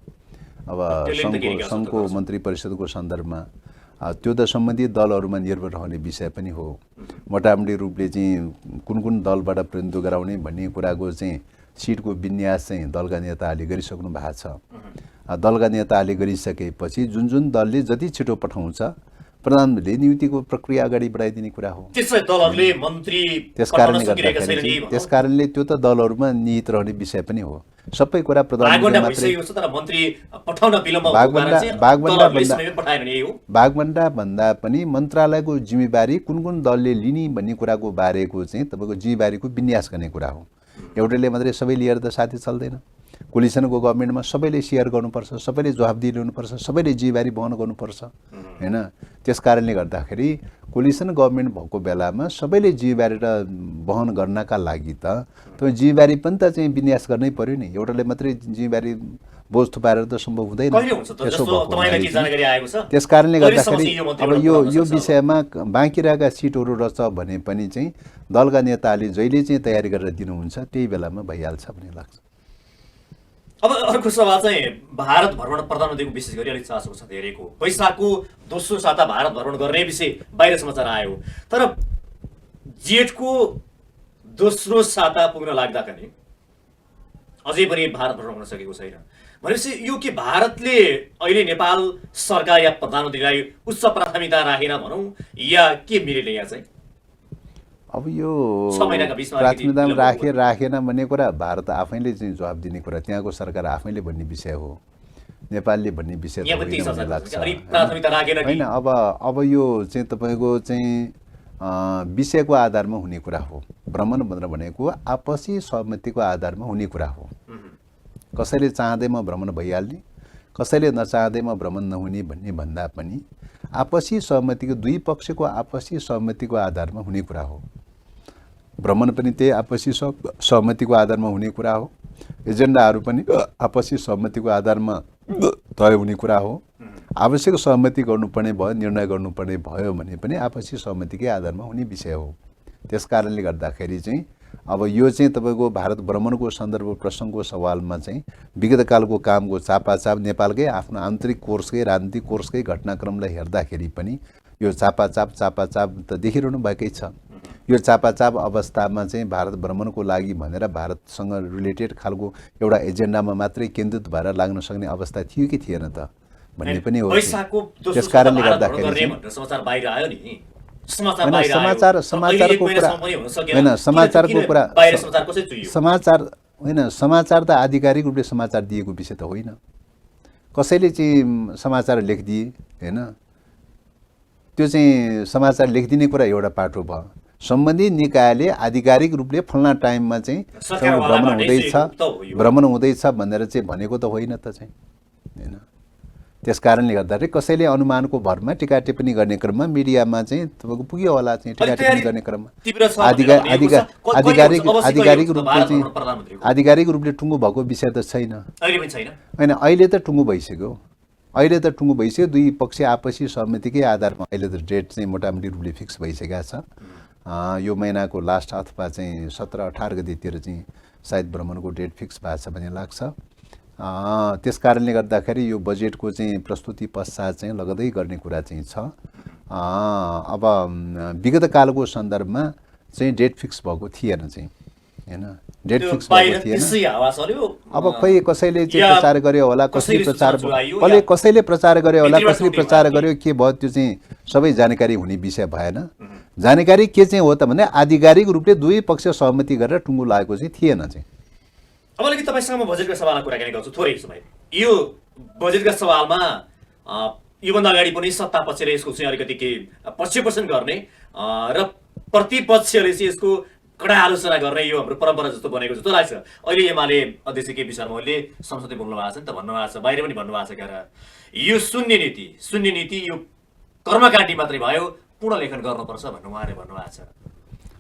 अब सङ्घको मन्त्री परिषदको सन्दर्भमा त्यो त सम्बन्धित दलहरूमा निर्भर रहने विषय पनि हो। मोटामोटी रूपले चाहिँ कुन कुन दलबाट प्रतिनिधित्व गराउने भन्ने कुराको चाहिँ सिटको विन्यास चाहिँ दलका नेताहरूले गरिसक्नु भएको छ। दलका नेताहरूले गरिसकेपछि जुन जुन दलले जति छिटो पठाउँछ प्रधानमन्त्रीले नियुक्तिको प्रक्रिया अगाडि बढाइदिने कुरा हो। त्यसै दलहरूले मन्त्री त्यसकारणले गर्दाखेरि त्यसकारणले त्यो त दलहरूमा निहित रहने विषय पनि हो। सबै कुरा प्रधानमन्त्री मात्रै भागभण्डा भन्दा पनि मन्त्रालयको जिम्मेवारी कुन कुन दलले लिने भन्ने कुराको बारेको चाहिँ तपाईँको जिम्मेवारीको विन्यास गर्ने कुरा हो। एउटैले मात्रै सबै लिएर त साथी चल्दैन। कोलिसनको गभर्मेन्टमा सबैले सेयर गर्नुपर्छ, सबैले जवाफदेही ल्याउनुपर्छ, सबैले जिम्मेवारी वहन गर्नुपर्छ हैन। त्यसकारणले गर्दाखेरि कोलिसन गभर्मेन्ट भएको बेलामा सबैले जिम्मेवारी वहन गर्नका लागि त त्यो जिम्मेवारी पनि त चाहिँ विन्यास गर्नै पर्यो नि। एउटाले मात्रै जिम्मेवारी बोझ थुपारेर त सम्भव हुँदैन। त्यसकारणले गर्दाखेरि अब यो विषयमा बाँकी रहेका सिटहरू रहेछ भने पनि चाहिँ दलका नेताले जहिले चाहिँ तयारी गरेर दिनुहुन्छ त्यही बेलामा भइहाल्छ भन्ने लाग्छ। अब अर्को सवाल चाहिँ भारत भ्रमण प्रधानमन्त्रीको विशेष गरी अलिक चासो छ धेरैको। वैशाखको दोस्रो साता भारत भ्रमण गर्ने विषय बाहिर समाचार आयो, तर जेठको दोस्रो साता पुग्न लाग्दा पनि अझै पनि भारत भ्रमण हुन सकेको छैन। भनेपछि यो के भारतले अहिले नेपाल सरकार या प्रधानमन्त्रीलाई उच्च प्राथमिकता राखेन भनौँ या के मिलेन यहाँ चाहिँ? अब यो प्राथमिकता राखेन भन्ने कुरा भारत आफैले चाहिँ जवाब दिने कुरा, त्यहाँको सरकार आफैले भन्ने विषय हो, नेपालले भन्ने विषय होइन। अब यो चाहिँ तपाईँको चाहिँ विषयको आधारमा हुने कुरा हो। भ्रमण भनेको आपसी सहमतिको आधारमा हुने कुरा हो। कसैले चाहँदैमा भ्रमण भइहाल्ने, कसैले नचाहँदैमा भ्रमण नहुने भन्ने भन्दा पनि आपसी सहमतिको दुई पक्षको आपसी सहमतिको आधारमा हुने कुरा हो। भ्रमण पनि त्यही आपसी सहमतिको आधारमा हुने कुरा हो। एजेन्डाहरू पनि आपसी सहमतिको आधारमा तय हुने कुरा हो। आवश्यक सहमति गर्नुपर्ने भयो, निर्णय गर्नुपर्ने भयो भने पनि आपसी सहमतिकै आधारमा हुने विषय हो। त्यसकारणले गर्दाखेरि चाहिँ अब यो चाहिँ तपाईँको भारत भ्रमणको सन्दर्भ प्रसङ्गको सवालमा चाहिँ विगतकालको कामको चापाचाप नेपालकै आफ्नो आन्तरिक कोर्सकै राजनीतिक कोर्सकै घटनाक्रमलाई हेर्दाखेरि पनि यो चापाचाप त देखिरहनु भएकै छ। यो चापाचाप अवस्थामा चाहिँ भारत भ्रमणको लागि भनेर भारतसँग रिलेटेड खालको एउटा एजेन्डामा मात्रै केन्द्रित भएर लाग्न सक्ने अवस्था थियो कि थिएन त भन्ने पनि हो। त्यसकारणले गर्दाखेरि समाचार त आधिकारिक रूपले समाचार दिएको विषय त होइन। कसैले चाहिँ समाचार लेखिदिए हैन, त्यो चाहिँ समाचार लेखिदिने कुरा एउटा पाटो भयो। सम्बन्धित निकायले आधिकारिक रूपले फल्ना टाइममा चाहिँ भ्रमण हुँदैछ भनेर चाहिँ भनेको त होइन त चाहिँ हैन। त्यसकारणले गर्दाखेरि कसैले अनुमानको भरमा टिका टिप्पणी गर्ने क्रममा मिडियामा चाहिँ तपाईँको पुग्यो होला चाहिँ टिका टिप्पणी गर्ने क्रममा आधिकारिक रूपले टुङ्गो भएको विषय त छैन होइन। अहिले त टुङ्गो भइसक्यो, दुई पक्ष आपसी सहमतिकै आधारमा अहिले त डेट चाहिँ मोटामोटी रूपले फिक्स भइसकेको छ। यो महिनाको लास्ट अथवा चाहिँ 17-18 गतितिर चाहिँ सायद भ्रमणको डेट फिक्स भएको छ भन्ने लाग्छ। त्यसकारणले गर्दाखेरि यो बजेटको चाहिँ प्रस्तुति पश्चात चाहिँ लगदै गर्ने कुरा चाहिँ छ। अब विगत कालको सन्दर्भमा चाहिँ डेट फिक्स भएको थिएन चाहिँ हैन, डेट फिक्स भएको थिएन। अब खोइ कसैले चाहिँ प्रचार गर्यो होला, कसैले प्रचार गर्यो होला, कसैले प्रचार गर्यो, के भयो त्यो चाहिँ सबै जानकारी हुने विषय भएन। जानकारी के चाहिँ हो त भने आधिकारिक रूपले दुवै पक्ष सहमति गरेर टुङ्गो लागेको चाहिँ थिएन चाहिँ। अब अलिकति तपाईँसँग म बजेटका सवालमा कुराकानी गर्छु थोरै समय। यो बजेटका सवालमा योभन्दा अगाडि पनि सत्ता पक्षले यसको चाहिँ अलिकति के पक्षपोषण गर्ने र प्रतिपक्षले चाहिँ यसको कडा आलोचना गर्ने यो हाम्रो परम्परा जस्तो बनेको जस्तो लाग्छ। अहिले एमाले अध्यक्ष केपी शर्मा ओलीले संसदले बोल्नु भएको छ नि त, भन्नुभएको छ, बाहिर पनि भन्नुभएको छ क्या यो शून्य नीति यो कर्मकाण्डी मात्रै भयो, पूर्ण लेखन गर्नुपर्छ भन्नु उहाँले भन्नुभएको छ।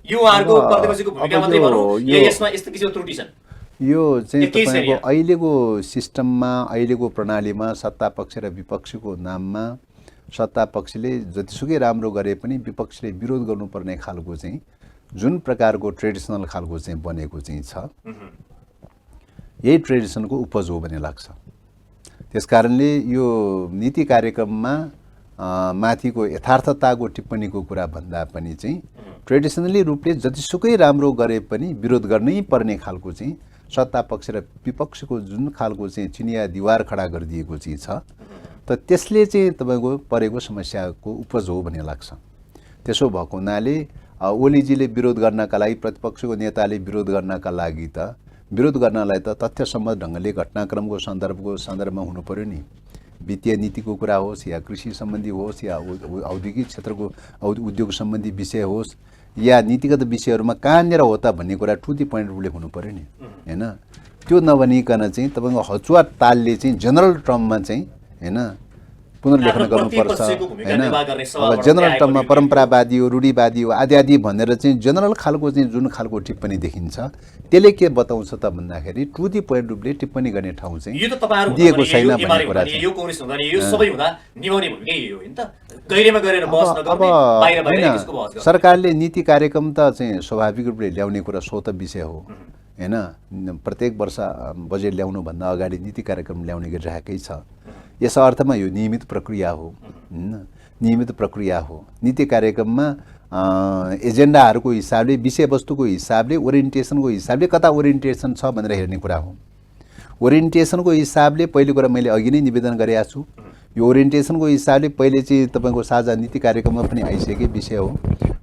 यो उहाँहरूको प्रतिपक्षको भूमिका मात्रै भनौँ या यसमा यस्तो किसिमको त्रुटि छन्? यो चाहिँ तपाईँको अहिलेको सिस्टममा, अहिलेको प्रणालीमा सत्ता पक्ष र विपक्षको नाममा सत्ता पक्षले जतिसुकै राम्रो गरे पनि विपक्षले विरोध गर्नुपर्ने खालको चाहिँ जुन प्रकारको ट्रेडिसनल खालको चाहिँ बनेको चाहिँ छ, यही ट्रेडिसनको उपज हो भन्ने लाग्छ। त्यसकारणले यो नीति कार्यक्रममा माथिको यथार्थताको टिप्पणीको कुरा भन्दा पनि चाहिँ ट्रेडिसनली रूपले जतिसुकै राम्रो गरे पनि विरोध गर्नै पर्ने खालको चाहिँ सत्ता पक्ष र विपक्षको जुन खालको चाहिँ चिनिया दिवार खडा गरिदिएको चाहिँ छ, त त्यसले चाहिँ तपाईँको परेको समस्याको उपज हो भन्ने लाग्छ। त्यसो भएको हुनाले ओलीजीले विरोध गर्नका लागि, प्रतिपक्षको नेताले विरोध गर्नका लागि त विरोध गर्नलाई त तथ्यसम्मत ढङ्गले घटनाक्रमको सन्दर्भमा हुनु पर्यो नि। वित्तीय नीतिको कुरा होस् या कृषि सम्बन्धी होस् या औद्योगिक क्षेत्रको उद्योग सम्बन्धी विषय होस् या नीतिगत विषयहरूमा कहाँनिर हो त भन्ने कुरा टु दी पोइन्ट रूपले हुनु पर्यो नि, होइन? त्यो नभनिकन चाहिँ तपाईँको हचुवा तालले चाहिँ जनरल टर्ममा चाहिँ होइन पुनर्लेखन गर्नुपर्छ, होइन? अब जनरल टर्ममा परम्परावादी हो, रूढिवादी हो, आदि आदि भनेर चाहिँ जनरल खालको चाहिँ जुन खालको टिप्पणी देखिन्छ त्यसले के बताउँछ त भन्दाखेरि टु दी पोइन्ट रूपले टिप्पणी गर्ने ठाउँ चाहिँ यो त तपाईहरु दिएको छैन भन्ने कुरा छ। यो कम्युनिस्ट हुँदा नि यो सबै हुँदा निभाउने भूमिका यो हो नि त। गैरेमा गएर बहस नगर्ने, बाहिर बाहिर यसको बहस गर्ने। सरकारले नीति कार्यक्रम त चाहिँ स्वाभाविक रूपले ल्याउने कुरा स्वत विषय हो, होइन? प्रत्येक वर्ष बजेट ल्याउनुभन्दा अगाडि नीति कार्यक्रम ल्याउने गरिरहेकै छ। यस अर्थमा यो नियमित प्रक्रिया हो, होइन? नियमित प्रक्रिया हो। नीति कार्यक्रममा एजेन्डाहरूको हिसाबले, विषयवस्तुको हिसाबले, ओरिएन्टेसनको हिसाबले कता ओरिएन्टेसन छ भनेर हेर्ने कुरा हो। ओरिएन्टेसनको हिसाबले पहिलो कुरा मैले अघि नै निवेदन गरेको छु, यो ओरिएन्टेसनको हिसाबले पहिले चाहिँ तपाईँको साझा नीति कार्यक्रममा पनि आइसकेको विषय हो।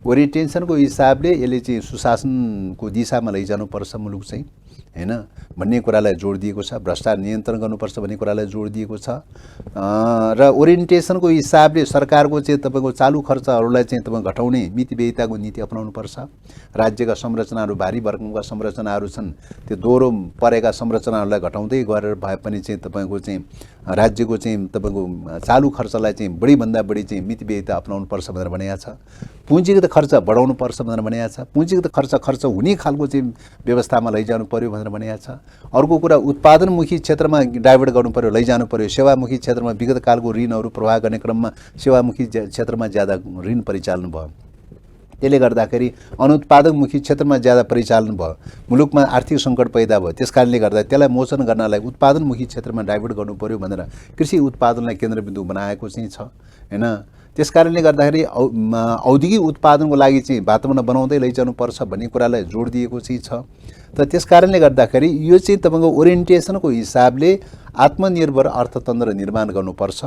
ओरिएन्टेसनको हिसाबले यसले चाहिँ सुशासनको दिशामा लैजानुपर्छ मुलुक चाहिँ, होइन भन्ने कुरालाई जोड दिएको छ। भ्रष्टाचार नियन्त्रण गर्नुपर्छ भन्ने कुरालाई जोड दिएको छ। र ओरिएन्टेसनको हिसाबले सरकारको चाहिँ तपाईँको चालु खर्चहरूलाई चाहिँ तपाईँ घटाउने मितव्ययिताको नीति अपनाउनुपर्छ। राज्यका संरचनाहरू, भारी भरकमका संरचनाहरू छन्, त्यो दोहोरो परेका संरचनाहरूलाई घटाउँदै गरेर भए पनि चाहिँ तपाईँको चाहिँ राज्यको चाहिँ तपाईँको चालु खर्चलाई चाहिँ बढीभन्दा बढी चाहिँ मितव्ययिता अपनाउनुपर्छ भनेर भनेको छ। पुँजीगत खर्च बढाउनुपर्छ भनेर भनेको छ। पुँजीगत खर्च हुने खालको चाहिँ व्यवस्थामा लैजानु पर्यो भनेर भनेको छ। अर्को कुरा उत्पादनमुखी क्षेत्रमा डाइभर्ट गर्नु पर्यो, लैजानु पर्यो। सेवामुखी क्षेत्रमा विगत कालको ऋणहरू प्रवाह गर्ने क्रममा सेवामुखी क्षेत्रमा ज्यादा ऋण परिचालन भयो, त्यसले गर्दाखेरि अनुत्पादकमुखी क्षेत्रमा ज्यादा परिचालन भयो, मुलुकमा आर्थिक सङ्कट पैदा भयो। त्यस कारणले गर्दा त्यसलाई मोचन गर्नलाई उत्पादनमुखी क्षेत्रमा डाइभर्ट गर्नु पर्यो भनेर कृषि उत्पादनलाई केन्द्रबिन्दु बनाएको चाहिँ छ, होइन? त्यस कारणले गर्दाखेरि औद्योगिक उत्पादनको लागि चाहिँ वातावरण बनाउँदै लैजानुपर्छ भन्ने कुरालाई जोड दिएको चाहिँ छ। त त्यस कारणले गर्दाखेरि यो चाहिँ तपाईँको ओरिएन्टेसनको हिसाबले आत्मनिर्भर अर्थतन्त्र निर्माण गर्नुपर्छ,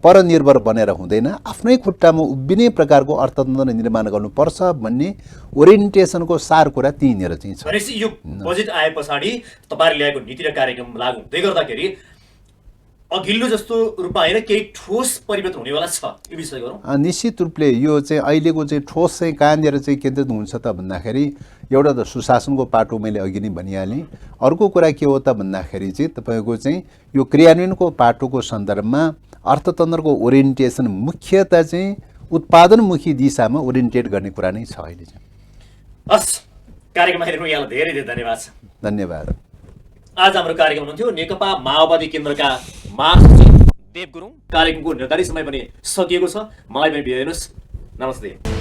परनिर्भर बनेर हुँदैन, आफ्नै खुट्टामा उभिने प्रकारको अर्थतन्त्र निर्माण गर्नुपर्छ भन्ने ओरिएन्टेसनको सार कुरा त्यहीँनिर चाहिँ छ। भनेपछि यो बजेट आए पछाडि तपाईँहरूले ल्याएको नीति र कार्यक्रम लागू हुँदै गर्दाखेरि अघिल्लो जस्तो रूपमा होइन केही ठोस परिवर्तन हुनेवाला छ, यो विषय गरौँ। निश्चित रूपले यो चाहिँ अहिलेको चाहिँ ठोस चाहिँ कहाँनिर चाहिँ केन्द्रित हुन्छ त भन्दाखेरि एउटा त सुशासनको पाटो मैले अघि नै भनिहालेँ। अर्को कुरा के हो त भन्दाखेरि चाहिँ तपाईँको चाहिँ यो क्रियान्वयनको पाटोको सन्दर्भमा अर्थतन्त्रको ओरिएन्टेसन मुख्यतः चाहिँ उत्पादनमुखी दिशामा ओरिएन्टेट गर्ने कुरा नै छ अहिले चाहिँ। हस्, कार्यक्रममा हेर्नु यहाँलाई धेरै धेरै धन्यवाद छ। धन्यवाद। आज हाम्रो कार्यक्रम हुनुहुन्थ्यो नेकपा माओवादी केन्द्रका महासचिव देव गुरुङ। कार्यक्रमको निर्धारित समय पनि सकिएको छ, मलाई पनि बिदा दिनुहोस्। नमस्ते।